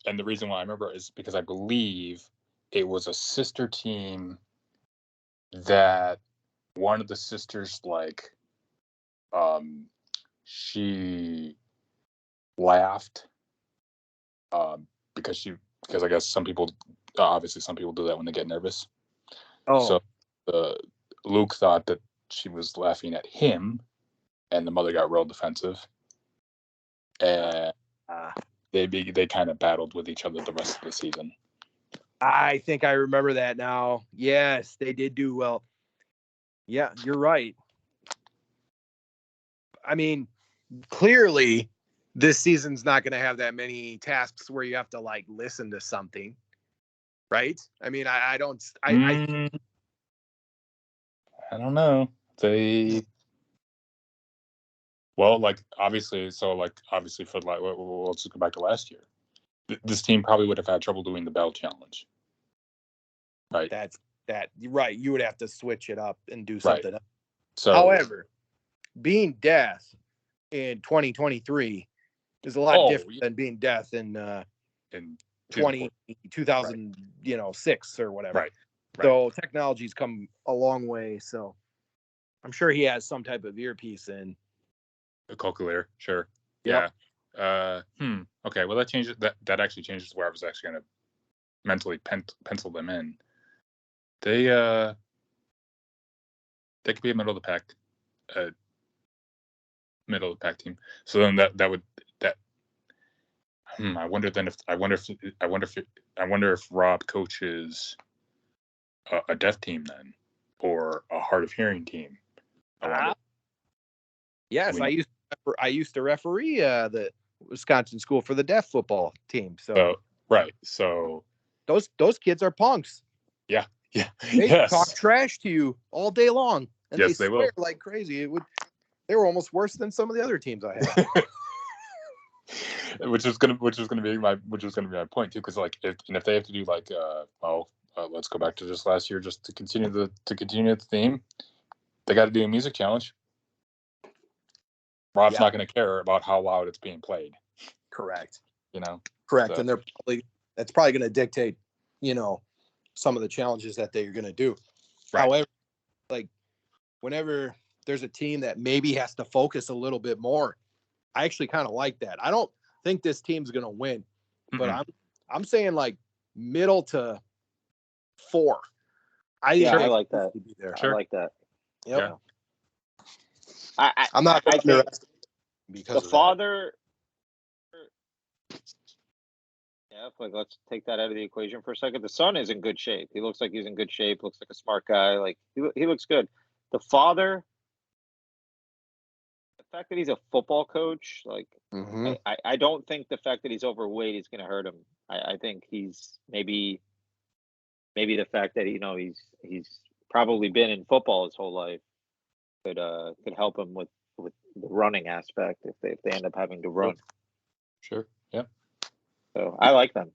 and the reason why I remember is because I believe it was a sister team that one of the sisters, she laughed because I guess some people do that when they get nervous. Oh. So Luke thought that she was laughing at him, and the mother got real defensive, and they kind of battled with each other the rest of the season. I think I remember that now. Yes, they did do well. Yeah, you're right. I mean, clearly this season's not going to have that many tasks where you have to listen to something, right? I mean, I don't know. Obviously for let's just go back to last year. This team probably would have had trouble doing the bell challenge. Right. Right. You would have to switch it up and do something else. So, however, being deaf in 2023 is a lot different than being deaf in 2006 or whatever. Right. So technology's come a long way. So I'm sure he has some type of earpiece in. A calculator, sure. Yep. Yeah. Okay. Well, that changes. That actually changes where I was actually going to mentally pencil them in, they could be a middle of the pack team. So then that would. I wonder if Rob coaches a deaf team then, or a hard of hearing team. I wonder. Yes, I used to referee the Wisconsin School for the Deaf football team. So right. So those kids are punks. Yeah. They Yes. talk trash to you all day long, and Yes, they they will. swear like crazy. They were almost worse than some of the other teams I had. which was gonna be my point too, because like if they have to do like let's go back to just last year just to continue the theme, they got to do a music challenge. Rob's not going to care about how loud it's being played. Correct. Correct, and that's probably going to dictate some of the challenges that they're going to do. Right. However, like whenever there's a team that maybe has to focus a little bit more, I actually kind of like that. I don't think this team's going to win, but I'm saying like middle to 4. I like that. Sure. I like that. Yep. Yeah. I'm not underestimating because the father. Yeah, like let's take that out of the equation for a second. The son is in good shape. He looks like he's in good shape. Looks like a smart guy. Like he looks good. The father. The fact that he's a football coach, like I don't think the fact that he's overweight is going to hurt him. I think he's maybe the fact that he's probably been in football his whole life could help him with the running aspect if they end up having to run. Sure. Yeah. So I like them.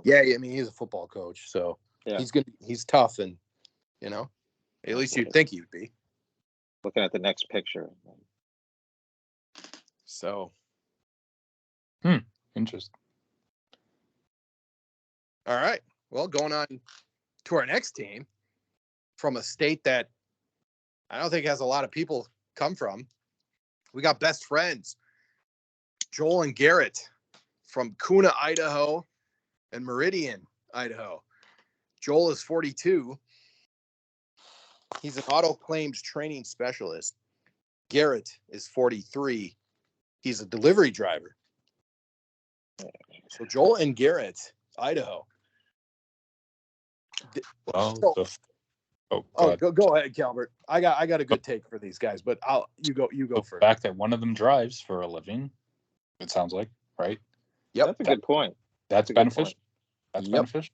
Yeah, I mean he's a football coach, so he's tough, and at least you'd think he'd be. Looking at the next picture. So, interesting. All right. Well, going on to our next team from a state that I don't think has a lot of people come from. We got best friends, Joel and Garrett from Kuna, Idaho, and Meridian, Idaho. Joel is 42. He's an auto claims training specialist. Garrett is 43. He's a delivery driver. So Joel and Garrett, Idaho. Well, go ahead, Calvert. I got a good take for these guys, but you go first. The fact that one of them drives for a living, it sounds like, right? Yep, that's a good point. That's beneficial. That's beneficial.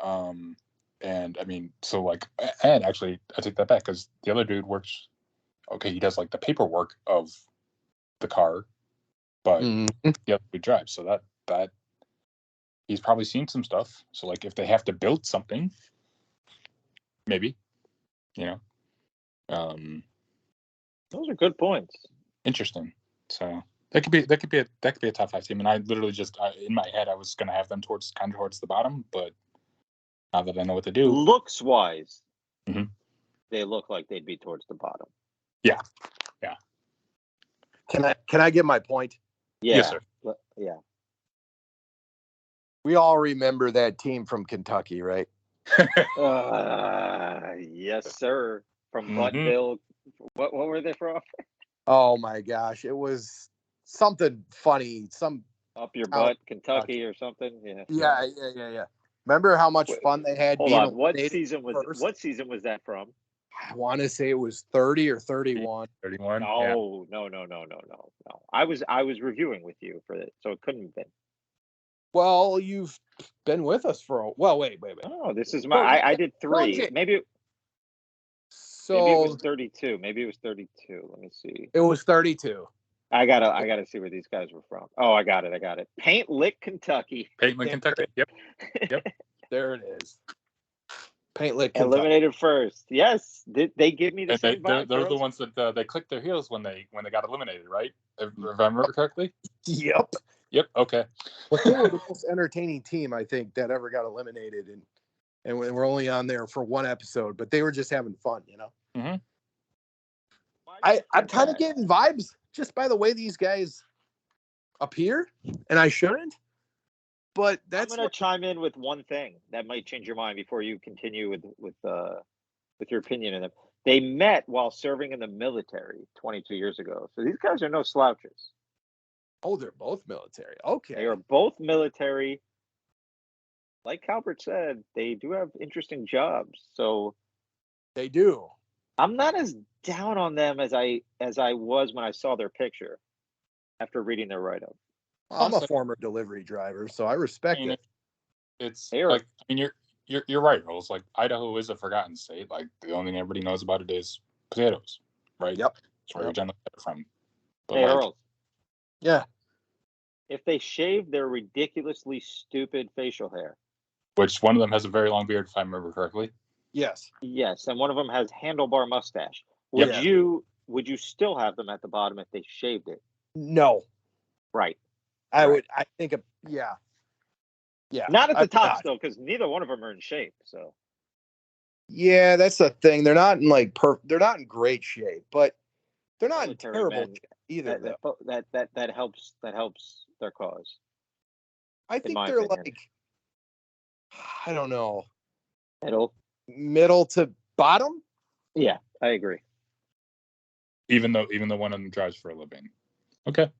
And I mean, so like, and actually, I take that back because the other dude works. Okay, he does like the paperwork of the car, but the other dude drives. So that he's probably seen some stuff. So like, if they have to build something, maybe, those are good points. Interesting. So that could be a top 5 team. And I literally just in my head I was going to have them towards the bottom, but now that I know what to do, looks wise, they look like they'd be towards the bottom. Yeah. Can I get my point? Yeah. Yes, sir. Yeah. We all remember that team from Kentucky, right? Yes, sir. From Buttonville. What were they from? Oh my gosh, it was something funny. Some up your butt, Kentucky or something. Yeah. Remember how much fun they had? Hold on. What season was that from? I want to say it was 30 or 31. 31. No. I was reviewing with you for it, so it couldn't have been. Well, you've been with us for wait. Oh, this is I did 3. Maybe it was 32. Maybe it was 32. Let me see. It was 32. I gotta see where these guys were from. Oh, I got it. Paint Lick, Kentucky. Kentucky. Yep. There it is. Paint Lick, Kentucky. Eliminated first. Yes. They give me the same vibe. They're the ones that they clicked their heels when they got eliminated, right? If I remember correctly. Yep. Okay. Well, they were the most entertaining team I think that ever got eliminated, and we're only on there for one episode, but they were just having fun, I'm kind of getting vibes just by the way these guys appear, and I shouldn't, But I'm that's going to chime in with one thing that might change your mind before you continue with your opinion of them. They met while serving in the military 22 years ago. So these guys are no slouches. oh, they're both military. Okay. They are both military. Like Calvert said, they do have interesting jobs. So They do. I'm not as down on them as I was when I saw their picture after reading their write-up. I'm a Also, former delivery driver, so I I respect mean, it. it's They are- like, I mean, you're right, Rose. Like, Idaho is a forgotten state. Like, the only thing everybody knows about it is potatoes, right? Yep. That's where Yep. we generally get it from. But Hey, like, Earl, Yeah. if they shave their ridiculously stupid facial hair, which one of them has a very long beard, if I remember correctly. Yes. yes, and one of them has handlebar mustache, Yep. would you still have them at the bottom if they shaved it? No. Right. I Right. would. I think. Yeah. Yeah. Not at I the would top not. still, because neither one of them are in shape. So Yeah, that's the thing. They're not in they're not in great shape, but they're not in military terrible men, shape either. Though that helps their cause. I think my they're opinion. like, I don't know, Middle. to bottom. Yeah, I agree. Even though one of them drives for a living. Okay,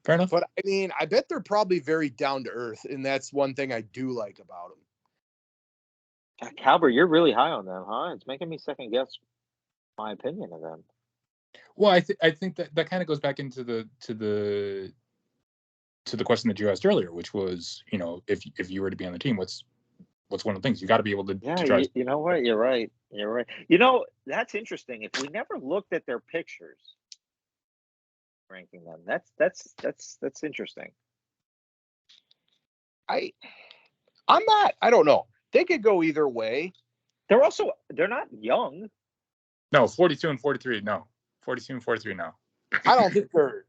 fair enough. But I mean, I bet they're probably very down to earth, and that's one thing I do like about them. Calvert, you're really high on them, huh? It's making me second guess my opinion of them. Well, I think that kind of goes back into the question that you asked earlier, which was, if you were to be on the team, what's one of the things you got to be able to? Yeah, to drive. you know what? You're right. That's interesting. If we never looked at their pictures, ranking them, that's interesting. I'm not. I don't know. They could go either way. They're not young. No, 42 and 43. No, 42 and 43. No. I don't think they're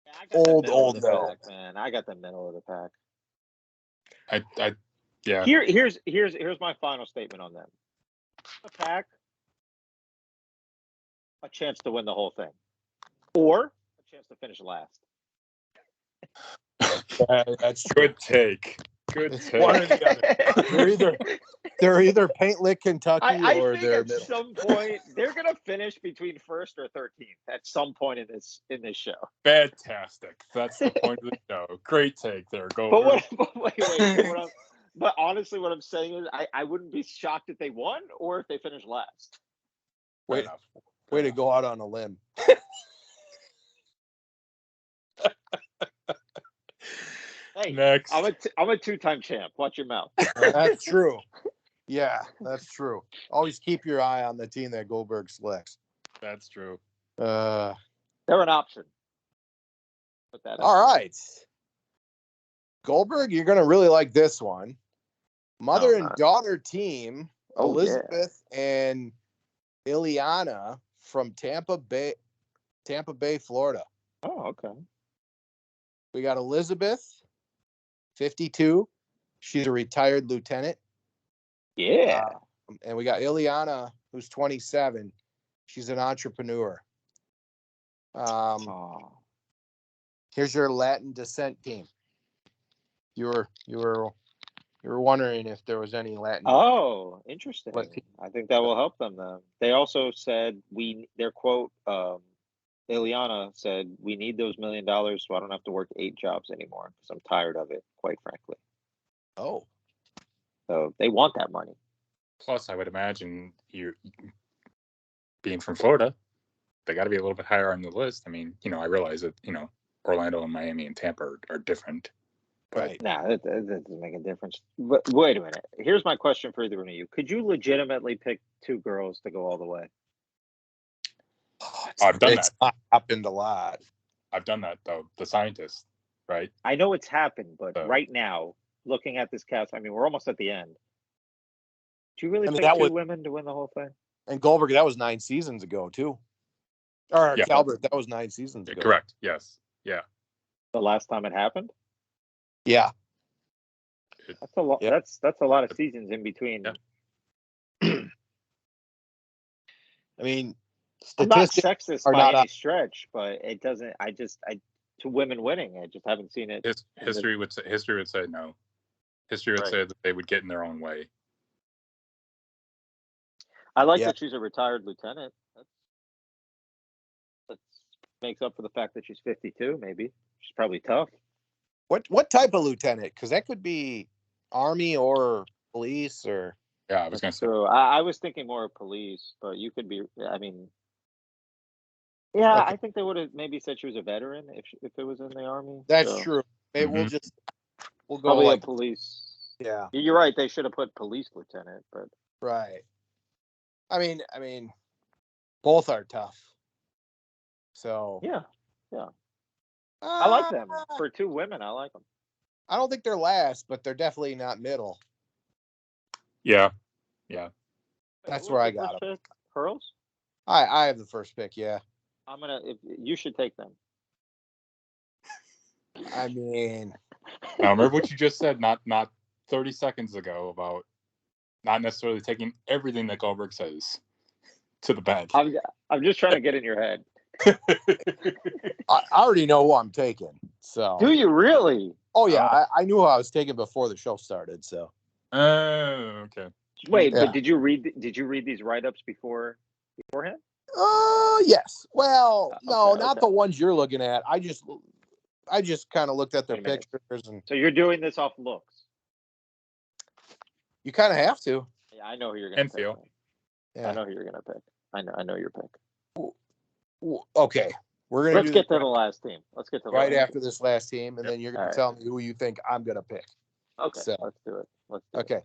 I got old. the middle of the Though. pack, man. I got the middle of the pack. Yeah. Here's my final statement on them. The pack, a chance to win the whole thing, or a chance to finish last. That's true. Good take. Good take. One or the other. They're either Paint Lick, Kentucky, I or think they're at middle. some point they're gonna finish between 1st or 13th at some point in this show. Fantastic. That's the point of the show. Great take there. Go. But honestly, what I'm saying is, I wouldn't be shocked if they won or if they finished last. Way to go out on a limb. Hey, next. I'm a 2-time champ. Watch your mouth. That's true. Yeah, that's true. Always keep your eye on the team that Goldberg selects. That's true. They're an option. Put that All right. Goldberg, you're going to really like this one. Mother and daughter team, Elizabeth and Ileana from Tampa Bay, Florida. Oh, okay. We got Elizabeth, 52. She's a retired lieutenant. Yeah. And we got Ileana, who's 27. She's an entrepreneur. Here's your Latin descent team. You were wondering if there was any Latin. Oh, interesting. I think that will help them then. They also said their quote, Ileana said, "We need those $1 million so I don't have to work 8 jobs anymore because I'm tired of it, quite frankly." Oh. So they want that money. Plus, I would imagine you being from Florida, they got to be a little bit higher on the list. I mean, I realize that, Orlando and Miami and Tampa are different. But right. Nah, that doesn't make a difference. But wait a minute. Here's my question for either one of you. Could you legitimately pick 2 girls to go all the way? I've done that. It's happened a lot. I've done that, though. The scientist, right? I know it's happened, but right now, looking at this cast, I mean, we're almost at the end. Do you really pick 2 women to win the whole thing? And Goldberg, that was 9 seasons ago, too. Or Calvert, that was 9 seasons ago. Correct. Yes. Yeah. The last time it happened? Yeah. That's a lot. Yeah. That's a lot of seasons in between. Yeah. I mean, I'm not sexist by any stretch, but it doesn't. To women winning, I just haven't seen it. History would say no. History would Right. say that they would get in their own way. I like Yeah. that she's a retired lieutenant. That makes up for the fact that she's 52. Maybe she's probably tough. What type of lieutenant? Because that could be Army or police or. Yeah, I was going to say. So I was thinking more of police, but you could be. I mean, yeah, Okay. I think they would have maybe said she was a veteran if it was in the Army. That's So true. Maybe we'll Mhm. go probably like a police. yeah, You're right. They should have put police lieutenant, but right. I mean, both are tough. So yeah, I like them uh, for two women. I like them. I don't think they're last, but they're definitely not middle. Yeah. That's Who where was I the got first them. pick? Pearls. I have the first pick. Yeah. I'm gonna. If you should take them. I mean, Now, remember what you just said not 30 seconds ago about not necessarily taking everything that Goldberg says to the bank. I'm just trying to get in your head. I already know who I'm taking. So. Do you really? Oh yeah, I knew who I was taking before the show started. So. Oh, okay. Wait, Yeah. but did you read these write-ups beforehand? Yes. Well, no, Okay, not okay. the ones you're looking at. I just kind of looked at their Wait a minute. pictures, and So you're doing this off looks. you kind of have to. Yeah, I know who you're gonna And pick. feel. Man. Yeah. I know who you're gonna pick. I know your pick. Okay, we're gonna Let's do get this to the last team. Let's get to the right last after this last team, and then you're gonna All right. tell me who you think I'm gonna pick. team. Okay, So. let's do it. Okay.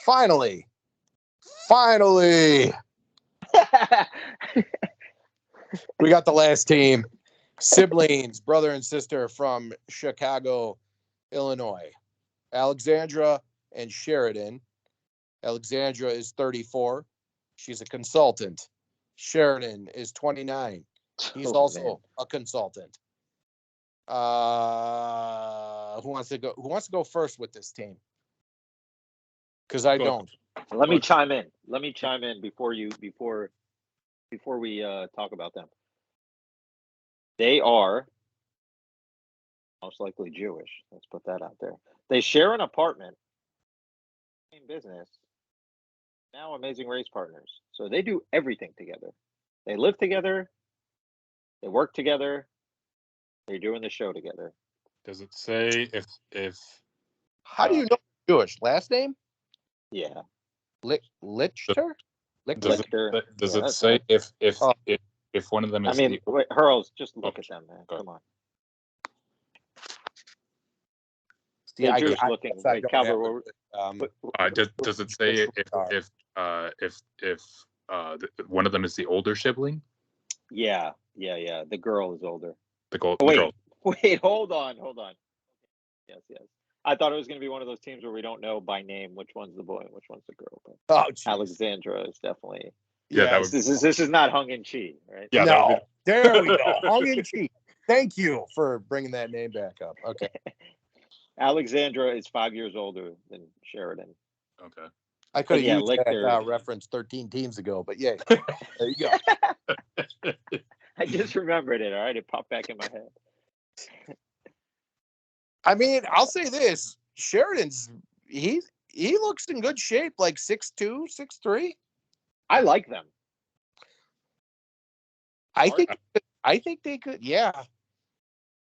Finally. We got the last team. Siblings, brother and sister from Chicago, Illinois. Alexandra and Sheridan. Alexandra is 34. She's a consultant. Sheridan is 29. He's also a consultant. Who wants to go first with this team? Because I don't. Let me chime in. Before we talk about them. They are most likely Jewish. Let's put that out there. They share an apartment, same business, now Amazing Race partners. So they do everything together. They live together. They work together. They're doing the show together. Does it say if How do you know Jewish? Last name? Yeah. Lichter? does Yeah, it say right. if one of them is wait, Hurls, just look at them, man. Come on. See, They're I Jewish guess looking. I Wait, don't Calvert, does it say if one of them is the older sibling? Yeah. The girl is older. The girl. Wait, hold on. Yes. I thought it was going to be one of those teams where we don't know by name which one's the boy and which one's the girl. But geez. Alexandra is definitely. Yeah, this is not hung in cheek, right? Yeah, no. There we go. Hung in cheek. Thank you for bringing that name back up. Okay. Alexandra is 5 years older than Sheridan. Okay. I could have used Lichter. that reference 13 teams ago, but yeah, there you go. I just remembered it. All right, it popped back in my head. I mean, I'll say this: Sheridan's he looks in good shape, like 6'2", 6'3". I like them. I think they could. Yeah,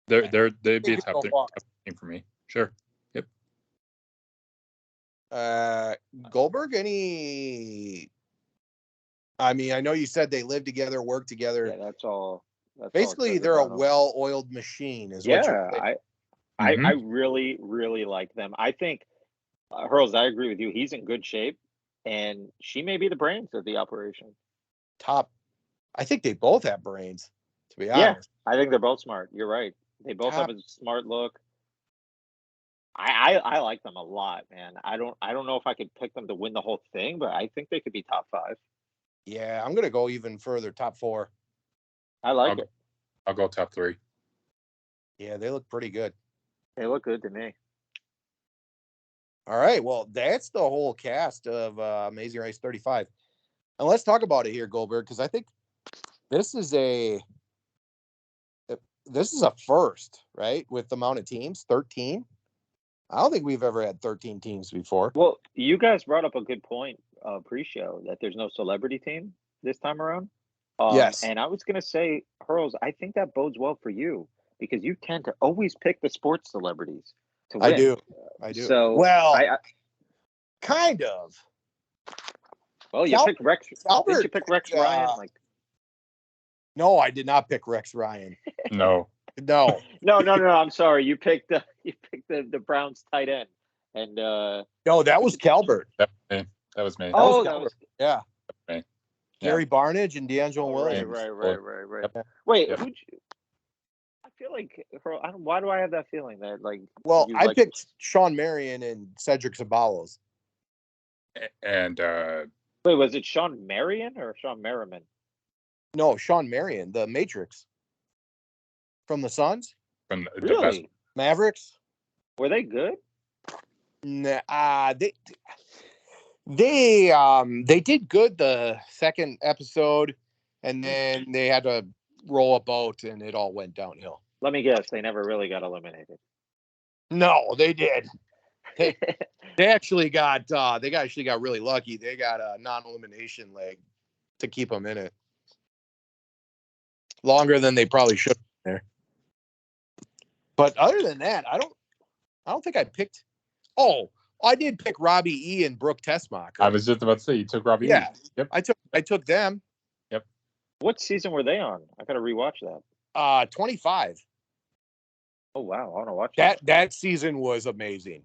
they'd be a top team for me. Sure. Yep. Goldberg, any? I mean, I know you said they live together, work together. Yeah, that's all. Basically, they're a well-oiled machine. Is what you're saying. I really, really like them. I think, Hurls, I agree with you. He's in good shape, and she may be the brains of the operation. Top. I think they both have brains, to be honest. I think they're both smart. You're right. They both have a smart look. I like them a lot, man. I don't know if I could pick them to win the whole thing, but I think they could be top 5. Yeah, I'm gonna go even further, top 4. I like it. I'll go top 3. Yeah, they look pretty good. They look good to me. All right, well, that's the whole cast of Amazing Race 35. And let's talk about it here, Goldberg, because I think this is a first, right? With the amount of teams, 13. I don't think we've ever had 13 teams before. Well, you guys brought up a good point pre-show that there's no celebrity team this time around. Yes. And I was gonna say, Hurls, I think that bodes well for you because you tend to always pick the sports celebrities to win. I do. So well, kind of. Well, you picked Rex. Didn't you pick Rex Ryan? No, I did not pick Rex Ryan. No. No. No. I'm sorry. You picked the Browns tight end, and no, that was Calvert. That was me. Oh, that was yeah. Me. Gary Barnage and D'Angelo Williams. Right. Yep. Wait, Yep. I feel like why do I have that feeling that Well, I picked Sean Marion and Cedric Ceballos. And wait, was it Sean Marion or Sean Merriman? No, Sean Marion, the Matrix from the Suns. From the really? Mavericks. Were they good? Nah, they did good the second episode, and then they had to roll a boat, and it all went downhill. Let me guess, they never really got eliminated. No, they did. They actually got really lucky. They got a non-elimination leg to keep them in it longer than they probably should there. But other than that, I don't think I picked. Oh, I did pick Robbie E. and Brooke Tessmacher. I was just about to say you took Robbie. Yeah, E. Yep. I took them. Yep. What season were they on? I gotta rewatch that. 25. Oh wow, I want to watch that. That season was amazing.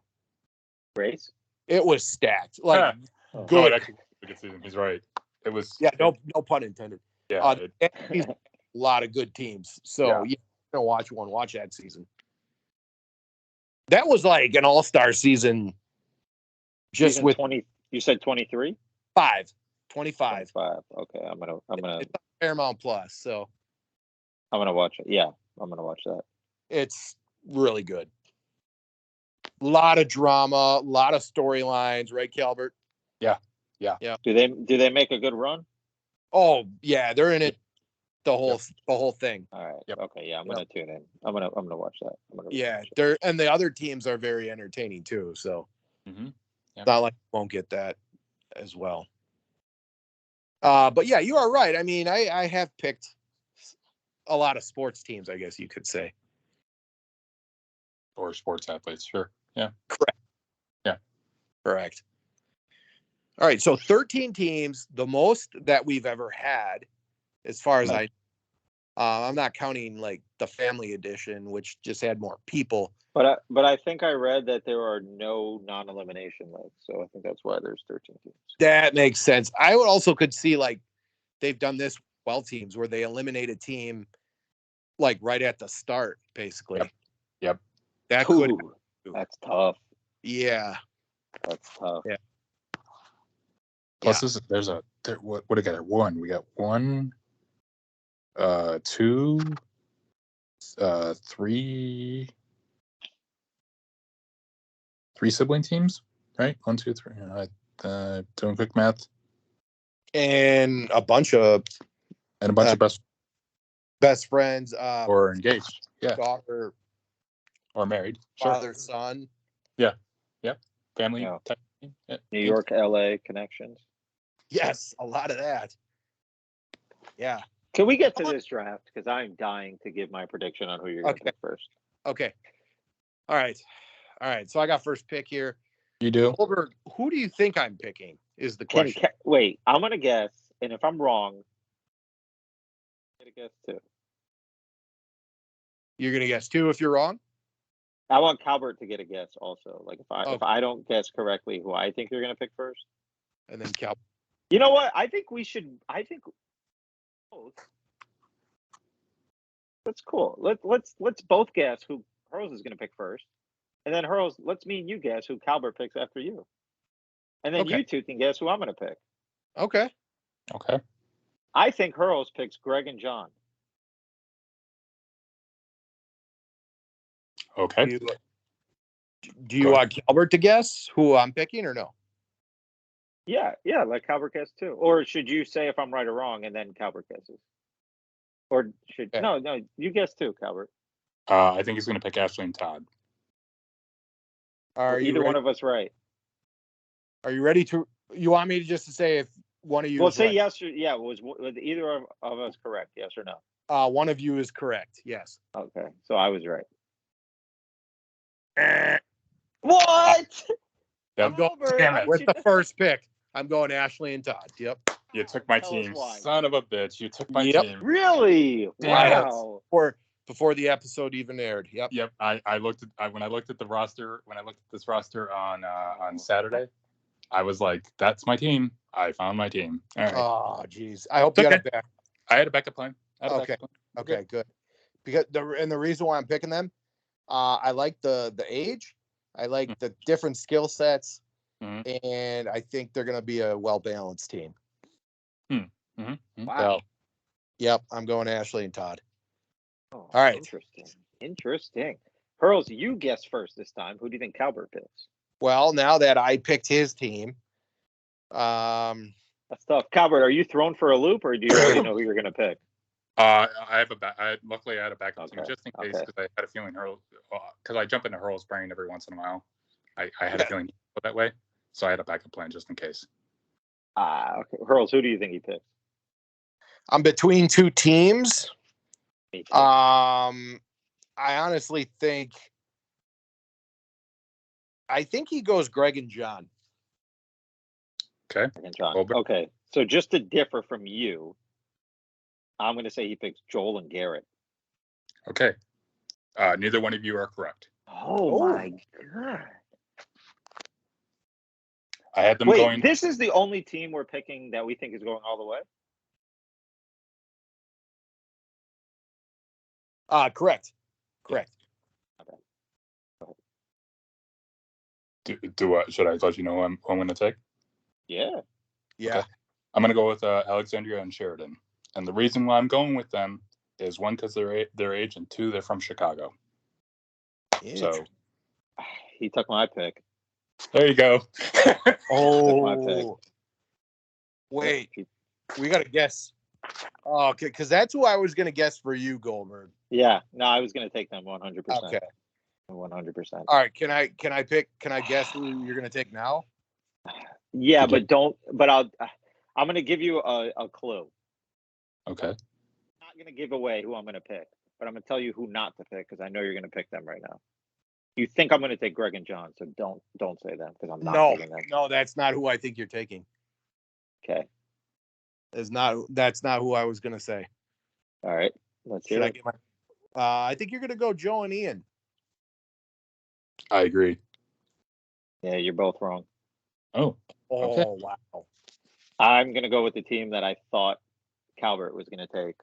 Race. It was stacked. Like good. Actually, good season. He's right. It was. Yeah. No pun intended. Yeah. A lot of good teams. So yeah, watch that season. That was like an all-star season. Just season with 20. You said 23. 25. Okay, I'm gonna. It's Paramount Plus, so I'm gonna watch it. Yeah, I'm gonna watch that. It's really good. A lot of drama, a lot of storylines, right, Calvert? Yeah. Do they make a good run? Oh yeah, they're in it the whole thing. All right. Yep. Okay. Yeah, I'm gonna tune in. I'm gonna watch that. They're and the other teams are very entertaining too. So it's not like you won't get that as well. But yeah, you are right. I mean, I have picked a lot of sports teams, I guess you could say. Or sports athletes, sure. Yeah. Correct. Yeah. Correct. All right, so 13 teams, the most that we've ever had, as far as I'm not counting like the family edition, which just had more people. But I think I read that there are no non-elimination legs, so I think that's why there's 13 teams. That makes sense. I would also could see like they've done this well teams where they eliminate a team like right at the start, basically. Yep. That That's tough. Yeah. That's tough. Yeah. Plus, what do we got? One. We got 1, 2, 3 sibling teams, right? 1, 2, 3. Doing quick math. And a bunch of best friends. Or engaged. Yeah. Daughter. Or married. Father, son. Yeah. Yep. Family. Yeah. Type. New York, LA connections. Yes, a lot of that. Yeah. Can we get to this draft? Because I'm dying to give my prediction on who you're going to pick first. Okay. All right. So I got first pick here. You do? Goldberg, who do you think I'm picking is the question. Wait, I'm going to guess. And if I'm wrong, I'm going to guess too. You're going to guess too if you're wrong? I want Calvert to get a guess also. Like if I don't guess correctly who I think you're going to pick first. And then Calvert. You know what? I think both. That's cool. Let's both guess who Hurls is going to pick first, and then Hurls. Let's me and you guess who Calvert picks after you, and then you two can guess who I'm going to pick. Okay. I think Hurls picks Greg and John. Okay. Do you want Calvert to guess who I'm picking or no? Yeah, like Calvert guess too. Or should you say if I'm right or wrong, and then Calvert guesses? Or no, you guess too, Calvert. I think he's going to pick Ashley and Todd. Are you Either ready? one of us right. Are you ready to? You want me to just to say if one of you Well, is say right? yes or yeah. Was either of us correct? Yes or no? One of you is correct. Yes. Okay, so I was right. Eh, What? I'm going Damn it. with the first pick. I'm going Ashley and Todd. Yep. You took my Tell us team. why. Son of a bitch. You took my Yep. team. Really? Damn it. Wow. Before the episode even aired. Yep. Yep. I looked at when I looked at the roster, when I looked at this roster on Saturday, I was like, that's my team. I found my team. All right. Oh, geez. I hope It's you got okay. it back. I had a backup plan. Okay. Okay, good. Because the reason why I'm picking them, I like the age, I like the different skill sets, and I think they're going to be a well balanced team. Wow. So, yep, I'm going Ashley and Todd. Oh, all right. Interesting. Hurls, you guess first this time. Who do you think Calvert picks? Well, now that I picked his team, That's tough. Calvert, are you thrown for a loop, or do you already know who you're going to pick? Luckily I had a backup team just in case because I had a feeling because I jump into Hurl's brain every once in a while. I had a feeling he'd go that way, so I had a backup plan just in case. Okay. Hurls, who do you think he picks? I'm between two teams. Me too. I honestly think he goes Greg and John. Okay. Greg and John. Okay. So just to differ from you, I'm going to say he picks Joel and Garrett. Okay. Neither one of you are correct. Oh my God. I had them going. Wait, this is the only team we're picking that we think is going all the way? Correct. Correct. Okay. Go ahead. Should I let you know who I'm going to take? Yeah. Yeah. Okay. I'm going to go with Alexandria and Sheridan. And the reason why I'm going with them is one, because their age, and two, they're from Chicago. So he took my pick. There you go. Oh, wait, we got to guess. Oh, okay, because that's who I was going to guess for you, Goldberg. Yeah, no, I was going to take them 100%. Okay, 100%. All right, can I guess who you're going to take now? Yeah, but I'm going to give you a clue. Okay. I'm not going to give away who I'm going to pick, but I'm going to tell you who not to pick because I know you're going to pick them right now. You think I'm going to take Greg and John, so don't say them because I'm not taking them. No, that's not who I think you're taking. Okay. That's not who I was going to say. All right. Let's hear it. I think you're going to go Joe and Ian. I agree. Yeah, you're both wrong. Oh, okay. Wow. I'm going to go with the team that I thought Calvert was going to take.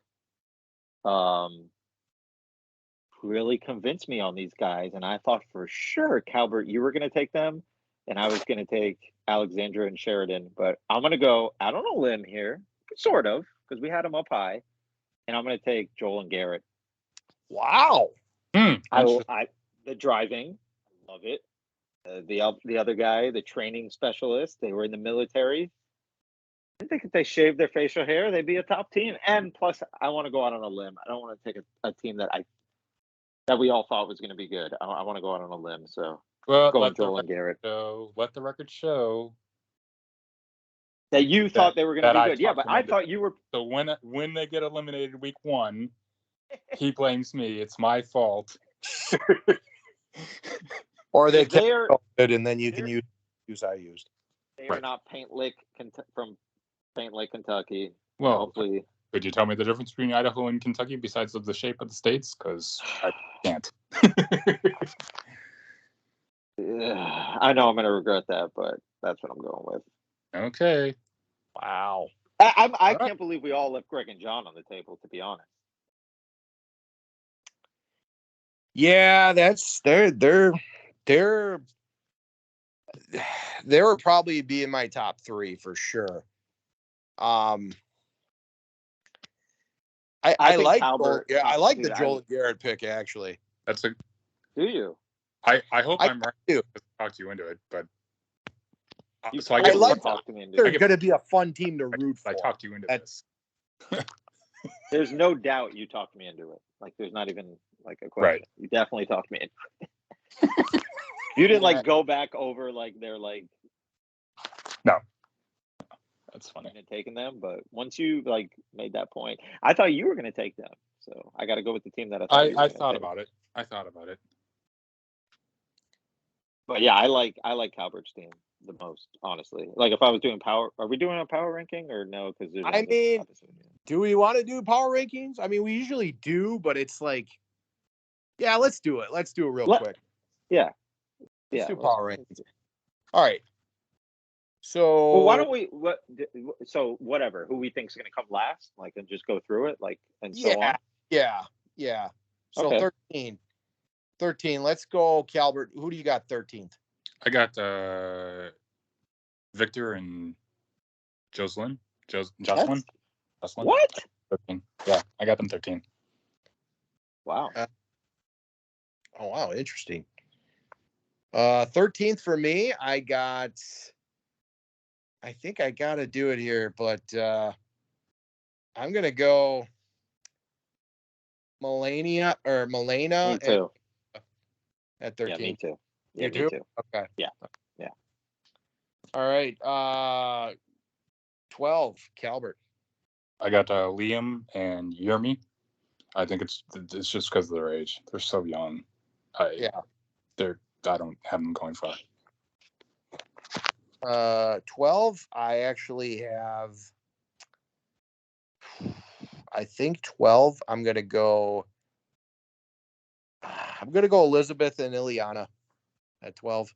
Really convinced me on these guys, and I thought for sure, Calvert, you were going to take them, and I was going to take Alexandra and Sheridan, but I'm going to go out on a limb here, sort of, because we had them up high, and I'm going to take Joel and Garrett. Wow. The driving, I love it. The other guy, the training specialist, they were in the military. I think if they shaved their facial hair, they'd be a top team. And plus, I want to go out on a limb. I don't want to take a team that we all thought was going to be good. I want to go out on a limb. So, going Joel and Garrett. Let the record show that you thought they were going to be good. Yeah, but I thought you were. So when they get eliminated week 1, he blames me. It's my fault. Or they can't good, and then you can use I used. They are not from Paint Lake, Kentucky. Well, hopefully. Could you tell me the difference between Idaho and Kentucky besides of the shape of the states? Because I can't. I know I'm going to regret that, but that's what I'm going with. Okay. Wow. I can't believe we all left Greg and John on the table, to be honest. Yeah, they were probably be in my top 3 for sure. I like Albert. Yeah, I like the Joel and Garrett pick actually. Do you? I hope I'm right to talk to you into it, but so I like talk to me into it. They're going to be a fun team to root for. I talked you into this. There's no doubt you talked me into it. Like there's not even like a question. Right. You definitely talked me into it. You didn't like go back over like their like No, that's funny. taking them, but once you like made that point, I thought you were going to take them. So I got to go with the team that I thought you were I gonna thought take. about it. I thought about it. But yeah, I like Calvert's team the most, honestly. Like if I was doing power, are we doing a power ranking or no? Because I mean, do we want to do power rankings? I mean, we usually do, but it's like, yeah, let's do it. Let's do it real quick. Yeah. Let's do power rankings. All right. So well, why don't we? So whatever, who we think is going to come last, like, and just go through it, like, and so on. Yeah. So Okay. 13. Let's go, Calvert. Who do you got 13th? I got Victor and Jocelyn. Jocelyn. What? 13. Yeah, I got them 13. Wow. Oh wow, interesting. 13th for me. I think I got to do it here, but I'm gonna go Melania. Me too. At 13. Yeah, me too. Yeah, You me too? too. Okay. Yeah. All right. 12, Calvert. I got Liam and Yermi. I think it's just because of their age. They're so young. I don't have them going far. 12. I actually have. I think 12. I'm gonna go Elizabeth and Ileana at 12.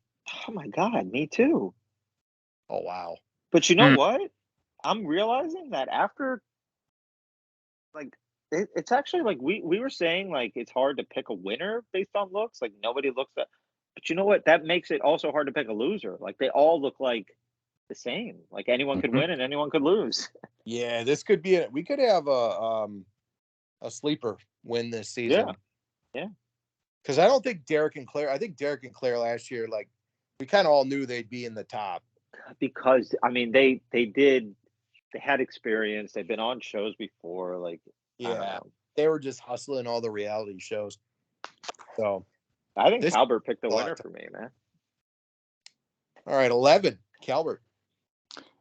Oh my God, me too. Oh wow. But you know what? I'm realizing that after, like, it's actually like we were saying, like, it's hard to pick a winner based on looks. Like nobody looks at. But you know what? That makes it also hard to pick a loser. Like they all look like the same. Like anyone could win and anyone could lose. Yeah, this could be we could have a sleeper win this season. Yeah. Because I don't think Derek and Claire. I think Derek and Claire last year, like we kind of all knew they'd be in the top. Because I mean, they had experience. They've been on shows before. Like yeah, they were just hustling all the reality shows. So I think Calvert picked the winner for me, man. All right, 11, Calvert.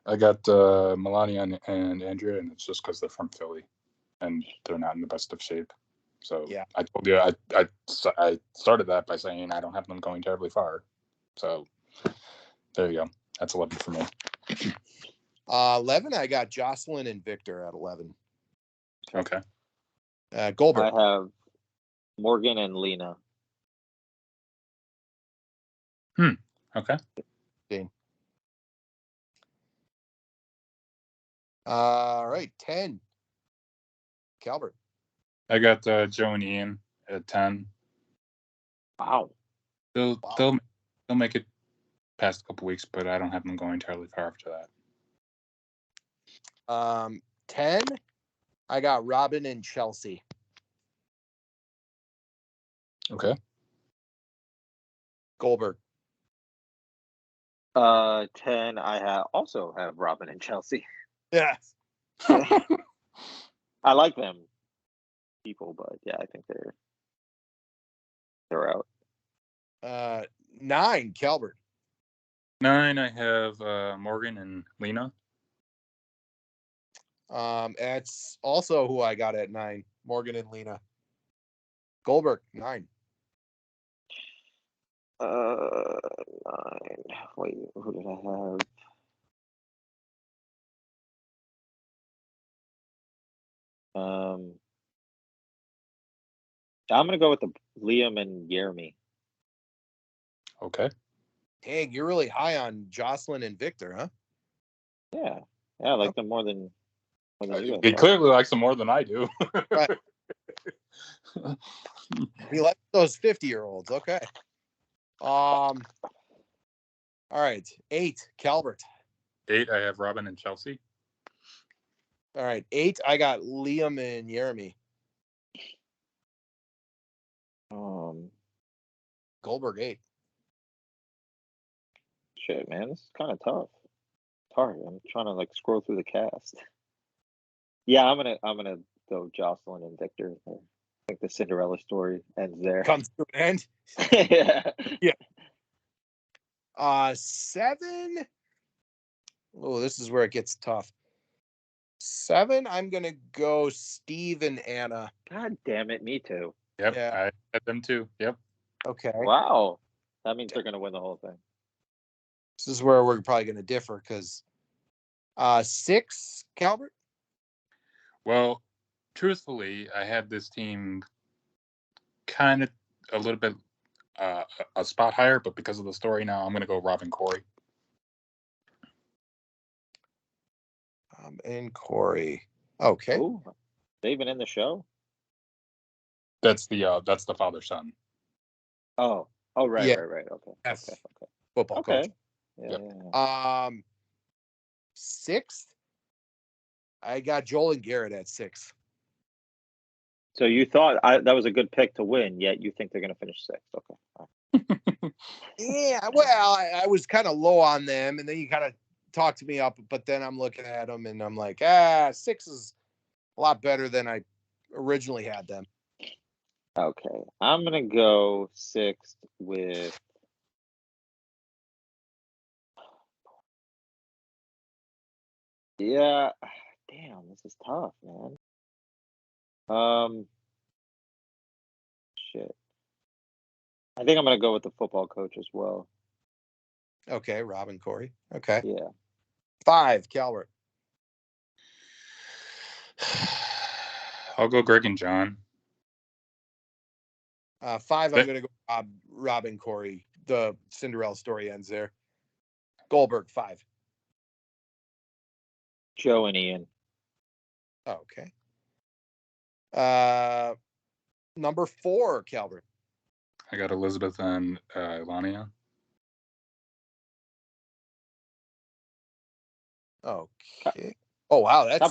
I got Melania and Andrea, and it's just because they're from Philly, and they're not in the best of shape. So yeah. I told you I started that by saying I don't have them going terribly far. So there you go. That's 11 for me. 11, I got Jocelyn and Victor at 11. Okay. Goldberg. I have Morgan and Lena. Okay. All right, 10. Calvert. I got Joe and Ian at 10. Wow. They'll make it past a couple weeks, but I don't have them going terribly far after that. 10. I got Robin and Chelsea. Okay. Goldberg. 10. I also have Robin and Chelsea. Yes. I like them people, but yeah, I think they're out. 9, Calvert. 9, I have Morgan and Lena. That's also who I got at 9, Morgan and Lena. Goldberg, 9. 9. Wait, who did I have? I'm gonna go with the Liam and Jeremy. Okay. Dang, you're really high on Jocelyn and Victor, huh? Yeah, I like them more than you. He clearly likes them more than I do. Right. He likes those 50-year-olds. Okay. All right. 8, Calvert. 8, I have Robin and Chelsea. All right. 8, I got Liam and Jeremy. Goldberg, 8. Shit, man, this is kind of tough. It's hard. I'm trying to like scroll through the cast. Yeah, I'm gonna go Jocelyn and Victor. I think the Cinderella story ends there. Comes to an end. Yeah. 7. Oh, this is where it gets tough. 7, I'm going to go Steve and Anna. God damn it, me too. Yep, Yeah. I had them too. Yep. Okay. Wow. That means they're going to win the whole thing. This is where we're probably going to differ because 6, Calvert? Well, truthfully, I had this team kind of a little bit a spot higher, but because of the story now, I'm going to go Robin Corey. And Corey. Okay. Oh, they even in the show? That's the father son. Oh, right. Yeah. Okay. Yes. Okay. Football coach. Yeah, Yep. yeah. 6th, I got Joel and Garrett at 6. So you thought that was a good pick to win, yet you think they're going to finish 6th. Okay. All right. Yeah, well, I was kind of low on them, and then you kind of talked me up, but then I'm looking at them, and I'm like, 6 is a lot better than I originally had them. Okay. I'm going to go 6th with. Yeah. Damn, this is tough, man. Shit. I think I'm going to go with the football coach as well. Okay, Robin Corey. Okay. Yeah. 5, Calvert. I'll go Greg and John. 5, I'm going to go Robin Corey. The Cinderella story ends there. Goldberg, 5. Joe and Ian. Okay. Number 4, Calvert. I got Elizabeth and Ilania. Okay. Oh, wow. That's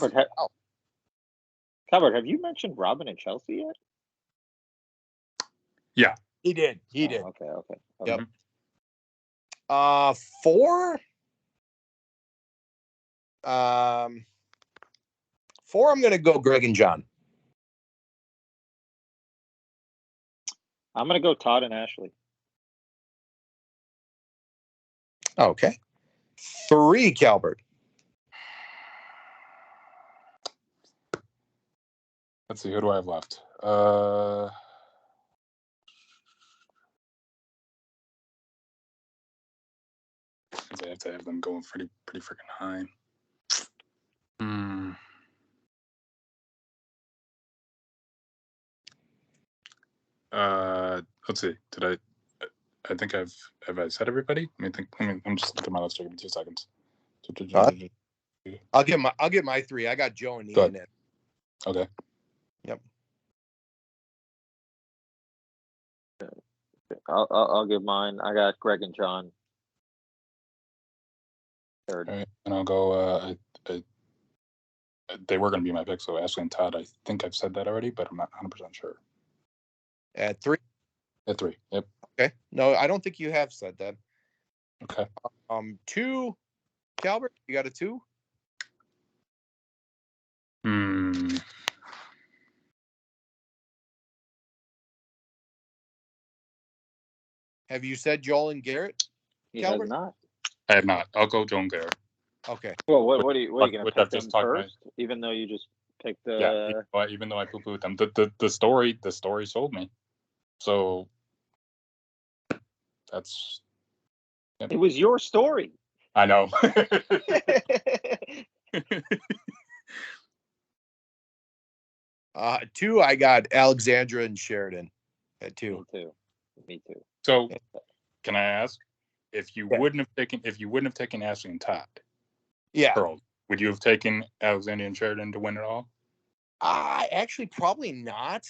Calvert, have you mentioned Robin and Chelsea yet? Yeah. He did. He did. Okay. Yep. 4. 4, I'm going to go Greg and John. I'm going to go Todd and Ashley. Okay. 3, Calvert. Let's see, who do I have left? I have to have them going pretty freaking high. Let's see. Did I think have I said everybody? I'm just looking at my list. Give me 2 seconds. I'll get my 3. I got Joe and Ian in. Okay. Yep. I'll give mine. I got Greg and John. 3rd. All right, and I'll go. They were going to be my pick, so Ashley and Todd. I think I've said that already, but I'm not 100% sure. At 3. At 3. Yep. Okay. No, I don't think you have said that. Okay. 2, Calvert. You got a 2? Have you said Joel and Garrett? He Calvert? has not. I have not. I'll go Joan Garrett. Okay. Well, what are you going to pick them just talked first? Even though you just picked the. Yeah. Even though I poo-pooed them, the story sold me. So that's. It was your story. I know. 2, I got Alexandra and Sheridan at 2. Me too. So, can I ask if you wouldn't have taken Ashley and Todd? Yeah. Girl, would you have taken Alexandra and Sheridan to win it all? Actually, probably not.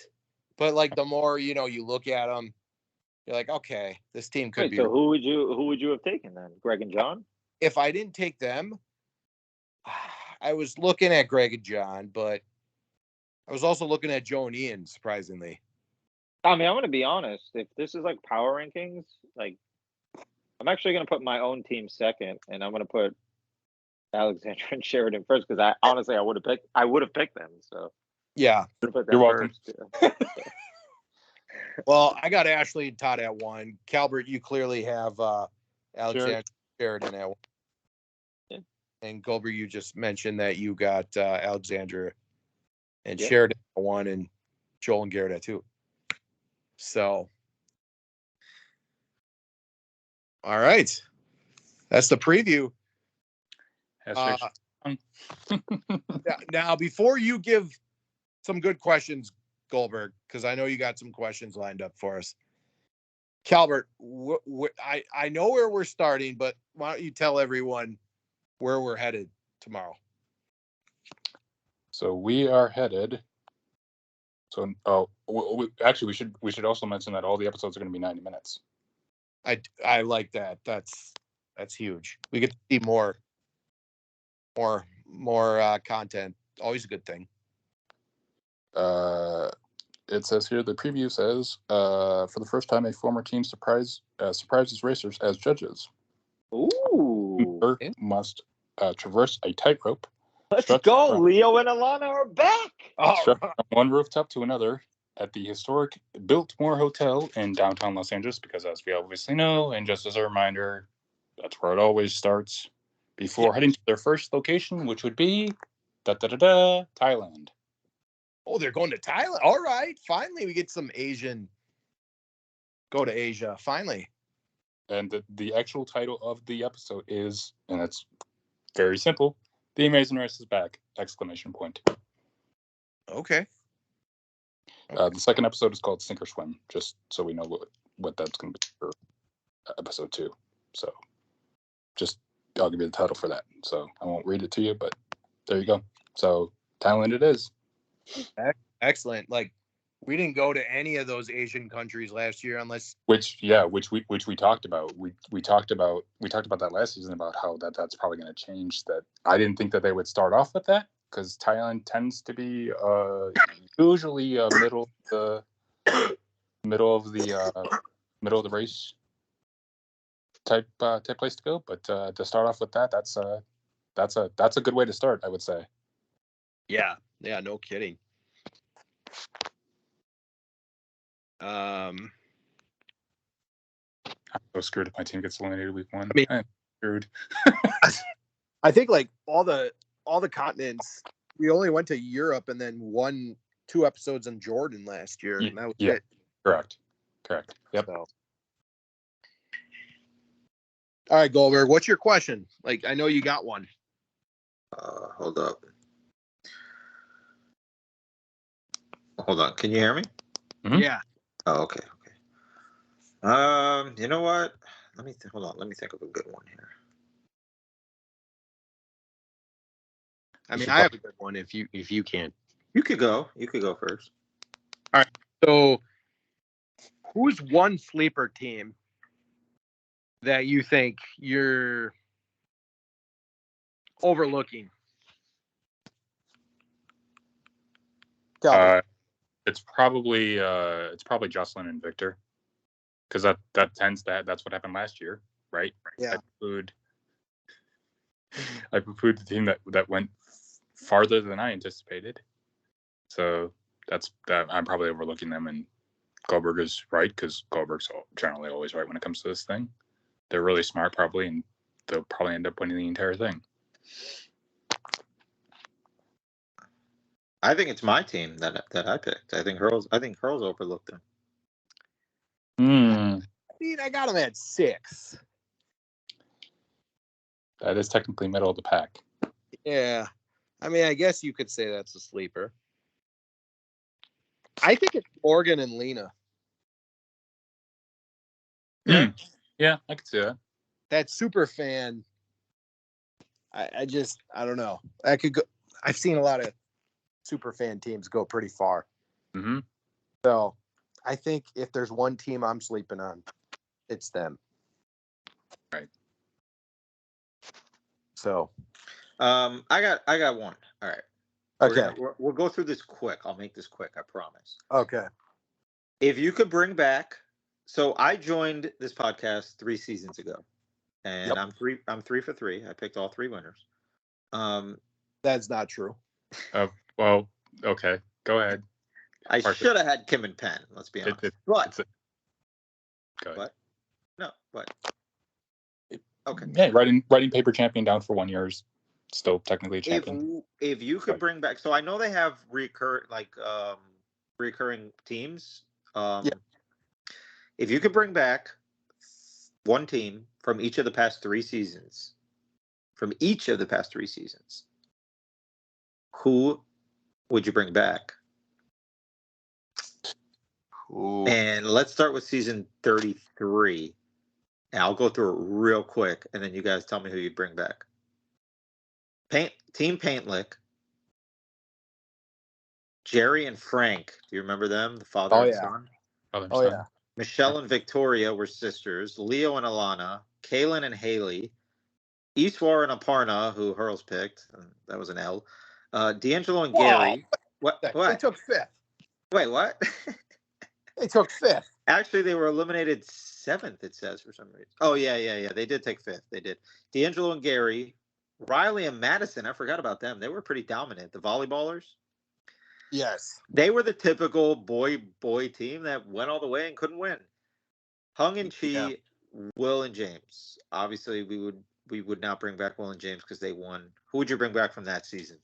But like the more you look at them, you're like, okay, this team could be. So who would you have taken then? Greg and John? If I didn't take them, I was looking at Greg and John, but I was also looking at Joe and Ian, surprisingly. I mean, I'm going to be honest. If this is like power rankings, like I'm actually going to put my own team second, and I'm going to put Alexandra and Sheridan first because I would have picked them. So yeah, you're welcome. Well, I got Ashley and Todd at 1. Calvert, you clearly have Alexander Sheridan at 1. Yeah. And Goldberg, you just mentioned that you got Alexandra and Yeah. Sheridan at 1 and Joel and Garrett at 2. So, all right. That's the preview. Now, before you give some good questions, Goldberg, because I know you got some questions lined up for us. Calvert, I know where we're starting, but why don't you tell everyone where we're headed tomorrow? So we are headed. So, actually, we should also mention that all the episodes are going to be 90 minutes. I like that. That's huge. We get to see more content. Always a good thing. It says here, the preview says, for the first time, a former team surprises racers as judges. Ooh. Must traverse a tightrope. Let's go. Leo and Alana are back. From one rooftop to another at the historic Biltmore Hotel in downtown Los Angeles, because as we obviously know, and just as a reminder, that's where it always starts before heading to their first location, which would be Thailand. Oh, they're going to Thailand. All right. Finally, we get some Asian. Go to Asia. Finally. And the actual title of the episode is, and it's very simple, The Amazing Race is Back! ! Okay. The second episode is called Sink or Swim, just so we know what that's going to be for episode 2. So I'll give you the title for that. So I won't read it to you, but there you go. So Thailand it is. Excellent. Like, we didn't go to any of those Asian countries last year unless which we talked about. We talked about that last season about how that's probably going to change. That I didn't think that they would start off with that, because Thailand tends to be usually middle of the race type place to go. But to start off with that's a good way to start, I would say. Yeah, no kidding. I'm so screwed if my team gets eliminated week 1. I mean, I'm screwed. I think like all the continents, we only went to Europe and then 2 episodes in Jordan last year, and that was it. Correct. Yep. So. All right, Goldberg, what's your question? Like, I know you got one. Hold up. Hold on. Can you hear me? Mm-hmm. Yeah. Oh, okay. You know what? Hold on. Let me think of a good one here. I mean, I have a good one if you can't. You could go. You could go first. All right. So, who's one sleeper team that you think you're overlooking? It's probably Jocelyn and Victor, because that's what happened last year, right? Yeah. I poo-pooed the team that went farther than I anticipated, so I'm probably overlooking them. And Goldberg is right, because Goldberg's generally always right when it comes to this thing. They're really smart, probably, and they'll probably end up winning the entire thing. I think it's my team that I picked. I think Hurl's overlooked them. I mean, I got them at 6. That is technically middle of the pack. Yeah. I mean, I guess you could say that's a sleeper. I think it's Morgan and Lena. Yeah, I could see that. That super fan. I don't know. I could go. I've seen a lot of super fan teams go pretty far. Mm-hmm. So I think if there's one team I'm sleeping on, it's them. Right. So, I got one. All right. Okay. We'll go through this quick. I'll make this quick. I promise. Okay. If you could bring back, so I joined this podcast 3 seasons ago, and I'm 3 for 3. I picked all 3 winners. That's not true. Well, okay. Go ahead. I should have had Kim and Penn. Let's be honest. Go ahead. But Okay. Yeah, writing paper champion down for 1 year is still technically a champion. If you could bring back, so I know they have recurring teams. Yeah. If you could bring back one team from each of the past 3 seasons, who would you bring back? Ooh. And let's start with season 33. And I'll go through it real quick, and then you guys tell me who you'd bring back. Team Paintlick, Jerry and Frank. Do you remember them? The father and son? Oh, yeah. Michelle and Victoria were sisters. Leo and Alana. Kaylin and Haley. Iswar and Aparna, who Hurls picked. That was an L. D'Angelo and Gary. What? They took 5th. Wait, what? They took 5th. Actually, they were eliminated 7th, it says, for some reason. Oh, yeah. They did take 5th. They did. D'Angelo and Gary. Riley and Madison. I forgot about them. They were pretty dominant. The volleyballers. Yes. They were the typical boy team that went all the way and couldn't win. Hung and Chi, Yeah. Will and James. Obviously, we would not bring back Will and James because they won. Who would you bring back from that season?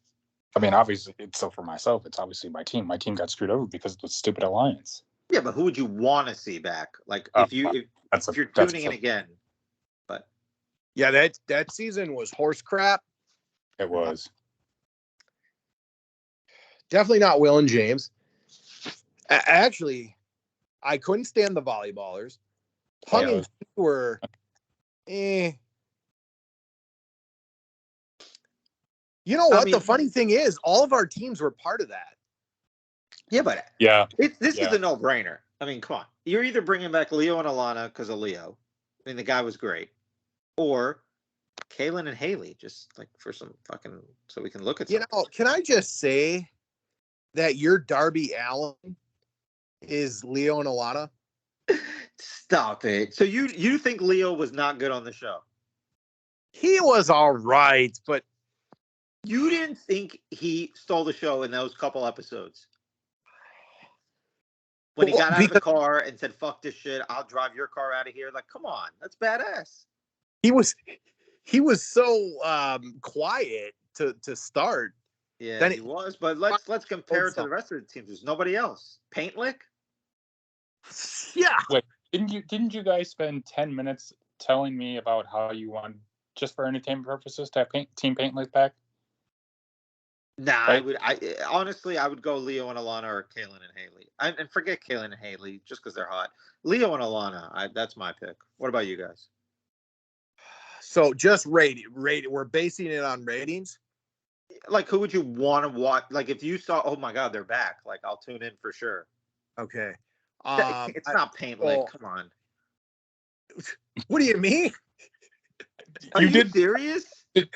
I mean, obviously, so for myself, it's obviously my team. My team got screwed over because of the stupid alliance. Yeah, but who would you want to see back? Like if you're tuning in again. But yeah, that season was horse crap. It was. Definitely not Will and James. Actually, I couldn't stand the volleyballers. Hung and Chi were You know what? The funny thing is, all of our teams were part of that. Yeah, but this is a no-brainer. I mean, come on. You're either bringing back Leo and Alana because of Leo. I mean, the guy was great. Or Kaylin and Haley, just like for some fucking, so we can look at something. You know, can I just say that your Darby Allin is Leo and Alana? Stop it. So you think Leo was not good on the show? He was all right, but you didn't think he stole the show in those couple episodes? When he got out of the car and said, "Fuck this shit, I'll drive your car out of here." Like, come on, that's badass. He was so quiet to start. Yeah, then he was. But let's compare it to the rest of the teams. There's nobody else. Paintlick. Yeah. Wait, didn't you guys spend 10 minutes telling me about how you want, just for entertainment purposes, to have Team Paintlick back? Nah, right? I would go Leo and Alana or Kaylin and Haley. And forget Kaylin and Haley just because they're hot. Leo and Alana, that's my pick. What about you guys? So just rate. We're basing it on ratings. Like, who would you want to watch? Like, if you saw, oh my God, they're back. Like, I'll tune in for sure. Okay. It's not Paintlick. Come on. What do you mean? Are you serious?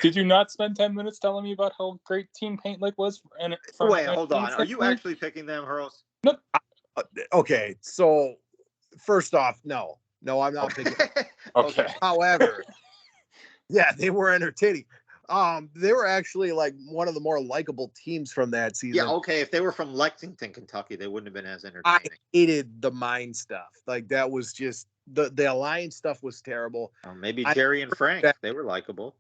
Did you not spend 10 minutes telling me about how great Team Paintlick was? Wait, hold on. Are you actually picking them, Hurls? No. Okay, so first off, no, I'm not picking. Okay. However, yeah, they were entertaining. They were actually like one of the more likable teams from that season. Yeah, okay. If they were from Lexington, Kentucky, they wouldn't have been as entertaining. I hated the mine stuff. Like, that was just the alliance stuff was terrible. Maybe Jerry and Frank, they were likable.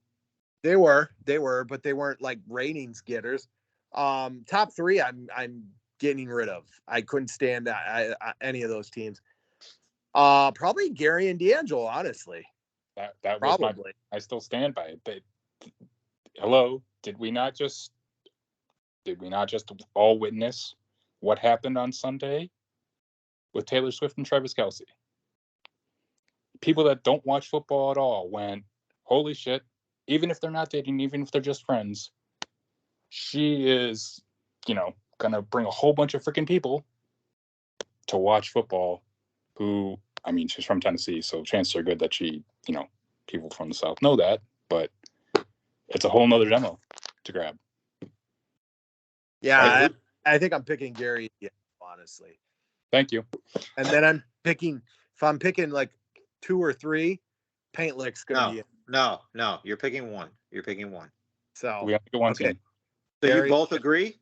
They were, but they weren't like ratings getters. Top 3, I'm getting rid of. I couldn't stand any of those teams. Probably Gary and D'Angelo, honestly. That was I still stand by it. Hello, did we not just all witness what happened on Sunday with Taylor Swift and Travis Kelce? People that don't watch football at all went, holy shit, even if they're not dating, even if they're just friends, she is, gonna bring a whole bunch of freaking people to watch football who, I mean, she's from Tennessee, so chances are good that she, people from the South know that, but it's a whole nother demo to grab. Yeah, right? I think I'm picking Gary, honestly. Thank you. And then if I'm picking like 2 or 3, Paintlick's gonna be it. No, you're picking one. So we have to get one team. So Gary, you both agree?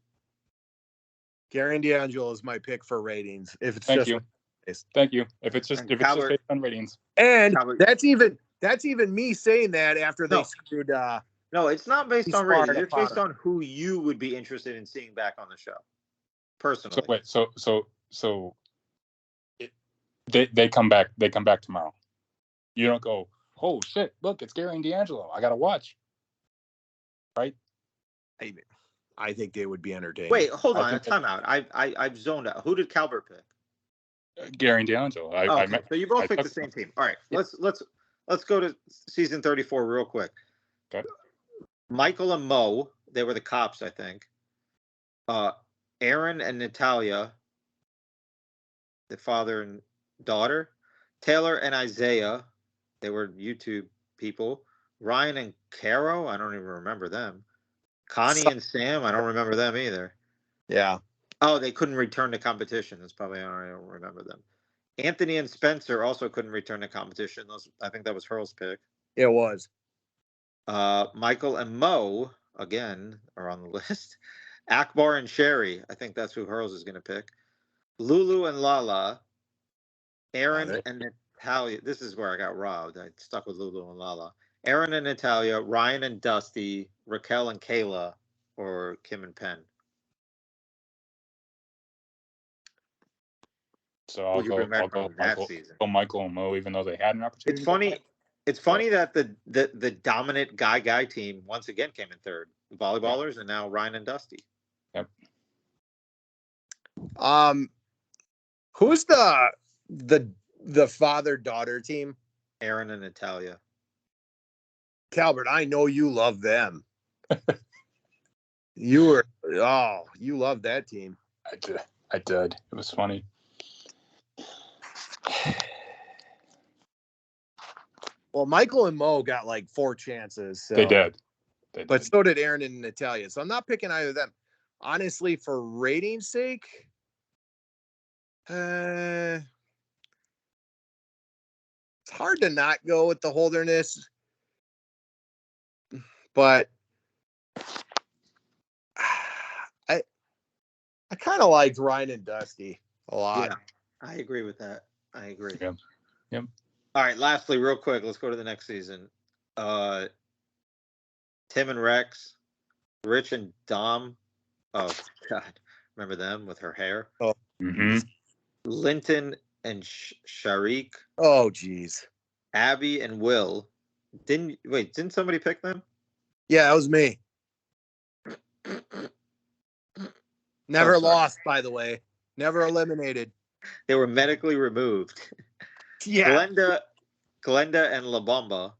Gary and D'Angelo is my pick for ratings. If it's Thank you. If it's just based on ratings. And that's even That's even me saying that after they No. screwed. No, it's not based He's on ratings. smart It's based about on who you would be interested in seeing back on the show. Personally. So wait, so they come back. They come back tomorrow. You don't go, oh shit! Look, it's Gary and D'Angelo. I gotta watch. Right? I think they would be entertaining. Wait, hold I on. think Time out. I've zoned out. Who did Calvert pick? Gary and D'Angelo. Okay, so you both I picked the took- same team. All right, Yeah. let's go to season 34 real quick. Okay. Michael and Mo, they were the cops, I think. Aaron and Natalia, the father and daughter. Taylor and Isaiah, they were YouTube people. Ryan and Caro, I don't even remember them. Connie and Sam, I don't remember them either. Yeah. Oh, they couldn't return to competition. That's probably how I don't remember them. Anthony and Spencer also couldn't return to competition. I think that was Hurl's pick. It was. Michael and Mo, again, are on the list. Akbar and Sherry, I think that's who Hurls is going to pick. Lulu and Lala. Aaron and Natalia. This is where I got robbed. I stuck with Lulu and Lala. Aaron and Natalia. Ryan and Dusty. Raquel and Kayla. Or Kim and Penn. So I'll go Michael and Mo, even though they had an opportunity. It's funny. It's funny that the dominant guy team once again came in third. The volleyballers and now Ryan and Dusty. Yep. Who's the father-daughter team? Aaron and Natalia. Calvert, I know you love them. You love that team. I did. It was funny. Well, Michael and Mo got like 4 chances. So. They did. But so did Aaron and Natalia. So I'm not picking either of them. Honestly, for rating's sake, it's hard to not go with the Holderness. But I kind of liked Ryan and Dusty a lot. Yeah, I agree with that. I agree. Yep. All right, lastly, real quick, let's go to the next season. Tim and Rex, Rich and Dom. Oh, God. Remember them with her hair? Oh, mm-hmm. Linton and Sharik. Oh, geez. Abby and Will. Didn't somebody pick them? Yeah, that was me. Never lost, by the way. Never eliminated. They were medically removed. Yeah. Glenda and Lamumba.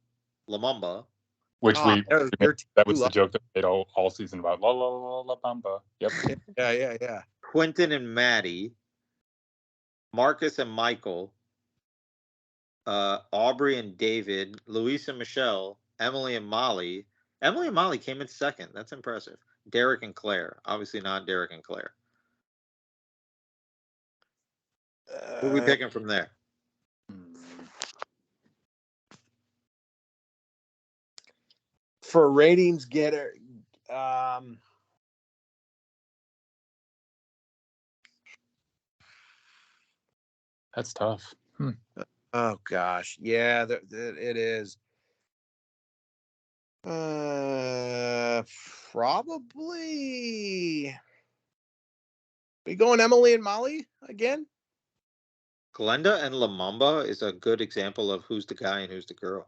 Which that was the joke that we made all season about La Bamba. Yep. Yeah. Quentin and Maddie. Marcus and Michael. Aubrey and David. Luis and Michelle. Emily and Molly. Emily and Molly came in second. That's impressive. Derek and Claire. Obviously not Derek and Claire. Who are we picking from there? For ratings getter, that's tough. Oh gosh, yeah, it is. Probably. We going Emily and Molly again? Glenda and Lamumba is a good example of who's the guy and who's the girl.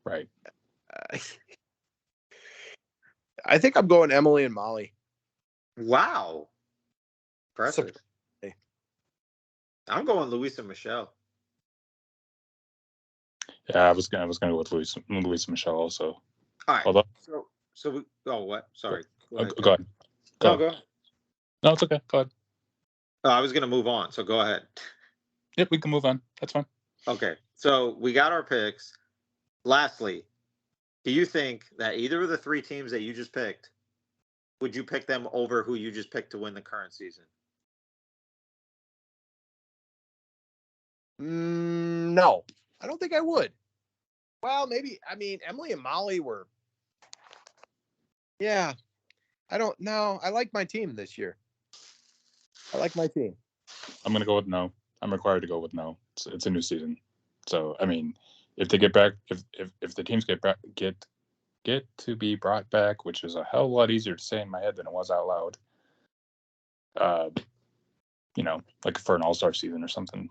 Right. I think I'm going Emily and Molly. Wow. Impressive. I'm going Luis and Michelle. Yeah, I was gonna go with Luis and Michelle also. All right. Although, so we. Oh, what? Sorry. Go ahead. Go ahead. No, it's okay. Go ahead. I was gonna move on, so go ahead. Yep, we can move on. That's fine. Okay. So we got our picks. Lastly, do you think that either of the 3 teams that you just picked, would you pick them over who you just picked to win the current season? No, I don't think I would. Well, maybe. I mean, Emily and Molly were. Yeah, I don't know. I like my team this year. I like my team. I'm gonna go with no. I'm required to go with no. It's a new season, so I mean, if they get back, if the teams get to be brought back, which is a hell of a lot easier to say in my head than it was out loud. Like for an all-star season or something.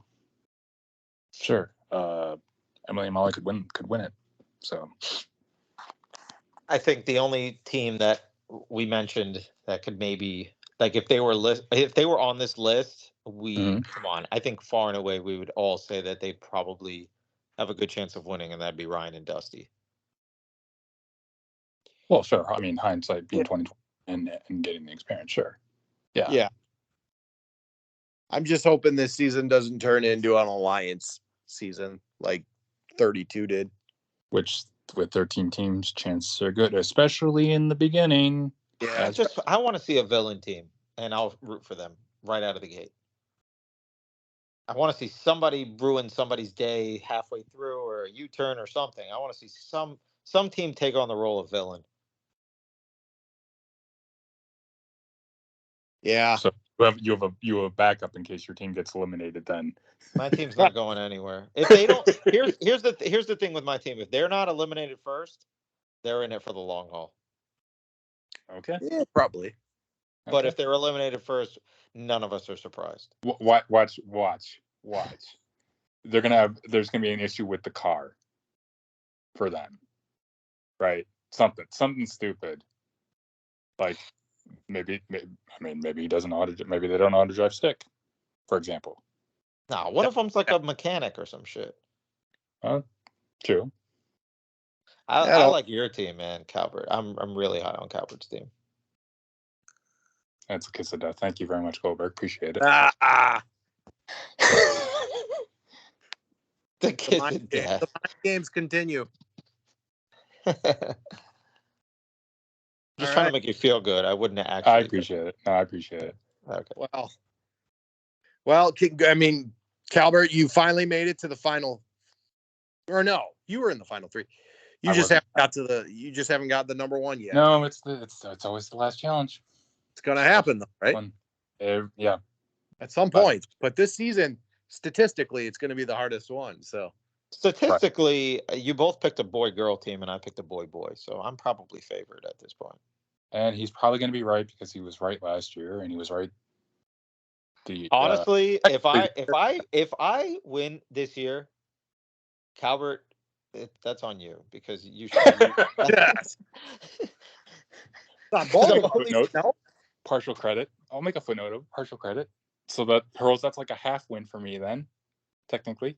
Sure. Emily and Molly could win it. So I think the only team that we mentioned that could maybe, like, if they were on this list, come on. I think far and away we would all say that they probably have a good chance of winning, and that'd be Ryan and Dusty. Well, sure. I mean, hindsight being 2020 and getting the experience, sure. Yeah. Yeah. I'm just hoping this season doesn't turn into an alliance season like 32 did. Which with 13 teams, chances are good, especially in the beginning. Yeah. I want to see a villain team, and I'll root for them right out of the gate. I want to see somebody ruin somebody's day halfway through, or a U-turn or something. I want to see some team take on the role of villain. Yeah. So you have a backup in case your team gets eliminated. Then my team's not going anywhere. If they don't, here's the thing with my team. If they're not eliminated first, they're in it for the long haul. Okay. Yeah, probably. But if they're eliminated first, none of us are surprised. Watch. There's gonna be an issue with the car for them, right? Something stupid, like maybe he doesn't know how to. Maybe they don't know how to drive stick, for example. Nah, one of them's like a mechanic or some shit. True. I like your team, man, Calvert. I'm really high on Calvert's team. That's a kiss of death. Thank you very much, Goldberg. Appreciate it. The kiss of death. The mind games continue. Just trying to make you feel good. I wouldn't actually. I appreciate it. No, I appreciate it. Okay. Well, I mean, Calvert, you finally made it to the final. Or no, you were in the final three. You just haven't got the number one yet. No, it's always the last challenge. It's gonna happen though, right? Yeah. At some point. But this season, statistically, it's gonna be the hardest one. So statistically, you both picked a boy-girl team, and I picked a boy-boy. So I'm probably favored at this point. And he's probably going to be right because he was right last year, and he was right. Honestly, if I win this year, Calvert, that's on you because you should. Yes. Partial credit. I'll make a footnote of partial credit. So that Hurls, that's like a half win for me then, technically.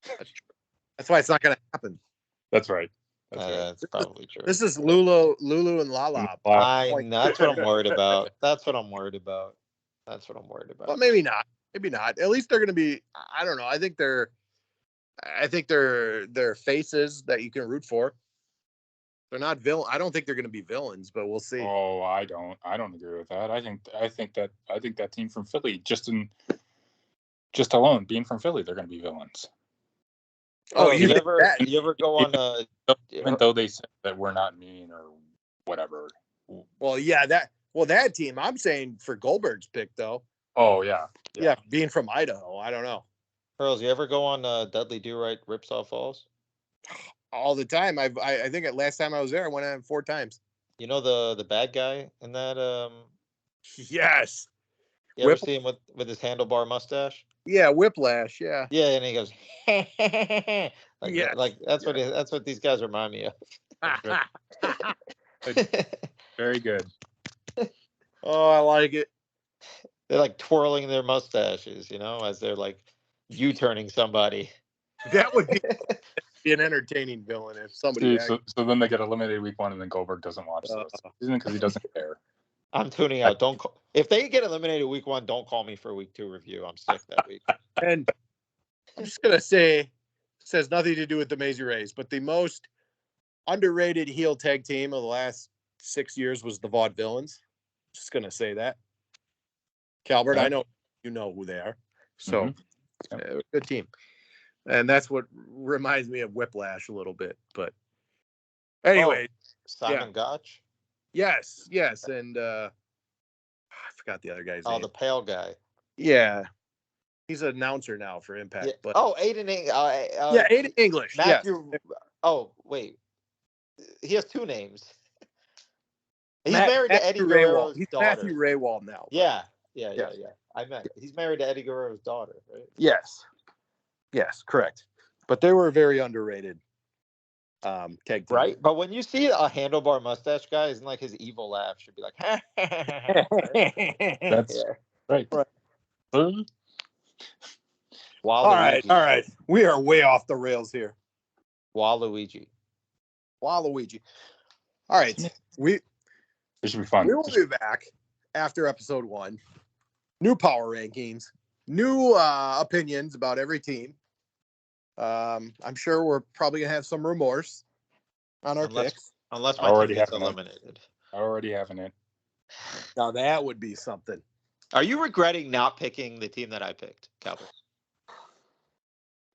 That's true. That's why it's not going to happen. That's right. That's probably true. This is Lulu and Lala. That's what I'm worried about. Well, maybe not. At least they're going to be. I don't know. I think they're faces that you can root for. They're not villain. I don't think they're going to be villains, but we'll see. Oh, I don't agree with that. I think that team from Philly, just alone being from Philly, they're going to be villains. Oh, you ever go on even though they said that we're not mean or whatever. Well, yeah, that team. I'm saying for Goldberg's pick though. Oh yeah. Being from Idaho, I don't know. Pearls, you ever go on Dudley Do Right Ripsaw Falls? All the time. I think last time I was there, I went on 4 times. You know the bad guy in that. Yes. You ever see him with his handlebar mustache? Yeah, Whiplash. Yeah. Yeah, and he goes, that's what these guys remind me of. Very good. Oh, I like it. They're like twirling their mustaches, as they're like U-turning somebody. That would be an entertaining villain if somebody. So then they get eliminated week 1, and then Goldberg doesn't watch those because he doesn't care. I'm tuning out. If they get eliminated week 1, don't call me for week 2 review. I'm sick that week. And I'm just gonna say, this has nothing to do with the Amazing Rays, but the most underrated heel tag team of the last 6 years was the Vaudevillains. Just gonna say that. Calvert, I know you know who they are. So good team. And that's what reminds me of Whiplash a little bit. But anyway. Simon Gotch? Yes. And I forgot the other guy's name. Oh, the pale guy. Yeah. He's an announcer now for Impact. Yeah. But Oh, Aiden. yeah, Aiden English. Matthew. Yes. Oh, wait. He has two names. He's married to Eddie Matthew Raywald. Guerrero's He's daughter. Matthew Raywald now. Yeah. Yeah. I meant he's married to Eddie Guerrero's daughter, right? Yes. Yes, correct. But they were very underrated. Tag team. Right. But when you see a handlebar mustache guy, isn't like his evil laugh should be like, That's right. All right. We are way off the rails here. Waluigi. Waluigi. All right. This should be fun. We will be back after episode 1. New power rankings, new opinions about every team. I'm sure we're probably gonna have some remorse on our picks. Unless my team gets eliminated. I already having it. Now that would be something. Are you regretting not picking the team that I picked, Cowboys?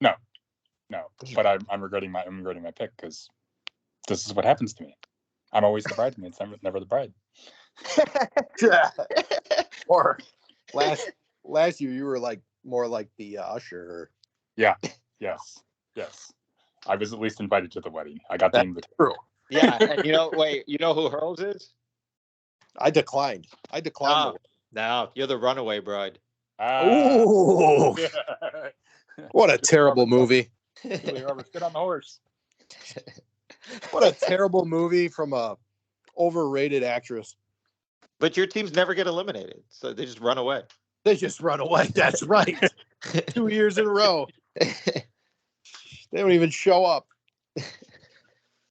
No, but I'm regretting my pick because this is what happens to me. I'm always the bridesmaid, never the bride. Or last year you were like more like the usher. Yeah. Yes. I was at least invited to the wedding. I got the invitation. True. Yeah, and you know who Hurls is? I declined. No, you're the runaway bride. Ooh. What a terrible movie. Get on the horse. What a terrible movie from a overrated actress. But your teams never get eliminated, so they just run away. They just run away. That's right. 2 years in a row. They don't even show up.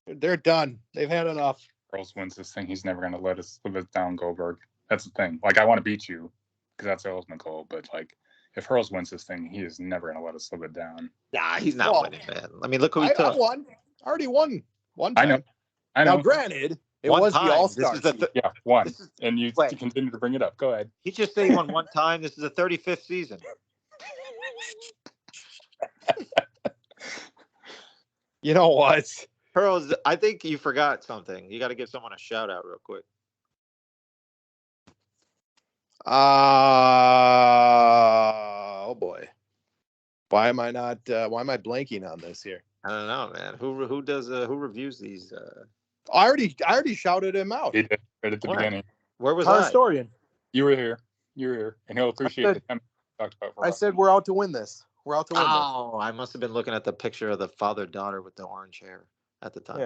They're done. They've had enough. Earls wins this thing. He's never going to let us live it down, Goldberg. That's the thing. Like, I want to beat you because that's Earl's goal. But, like, if Hurls wins this thing, he is never going to let us live it down. Nah, he's not winning, man. I mean, look who he took. I won. I already won one time. I know. Now, granted, it one was time. the All-Star. Yeah, one. And you continue to bring it up. Go ahead. He just said he won one time. This is the 35th season. You know what? Hurls, I think you forgot something. You got to give someone a shout out real quick. Oh boy. Why am I blanking on this here? I don't know, man. Who reviews these? I already shouted him out. He did right at the beginning. Where was Our I? historian. You were here, and he'll appreciate the time we talked about. I said we're out to win this. Oh, I must have been looking at the picture of the father-daughter with the orange hair at the time.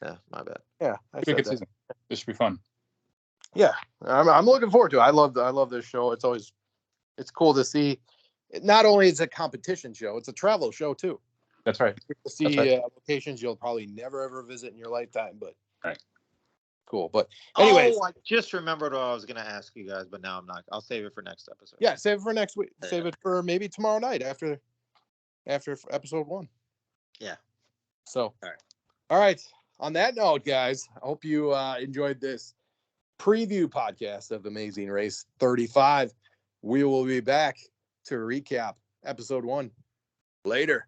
Yeah, my bad. Yeah, good season. This should be fun. Yeah, I'm looking forward to it. I love this show. It's cool to see. Not only is it a competition show, it's a travel show too. That's right. You get to see locations you'll probably never ever visit in your lifetime, but cool. But anyways, I just remembered what I was going to ask you guys, but now I'm not. I'll save it for next episode. Yeah, save it for next week. Save it for maybe tomorrow night after episode 1. Yeah. So, all right. On that note, guys, I hope you enjoyed this preview podcast of Amazing Race 35. We will be back to recap episode 1 later.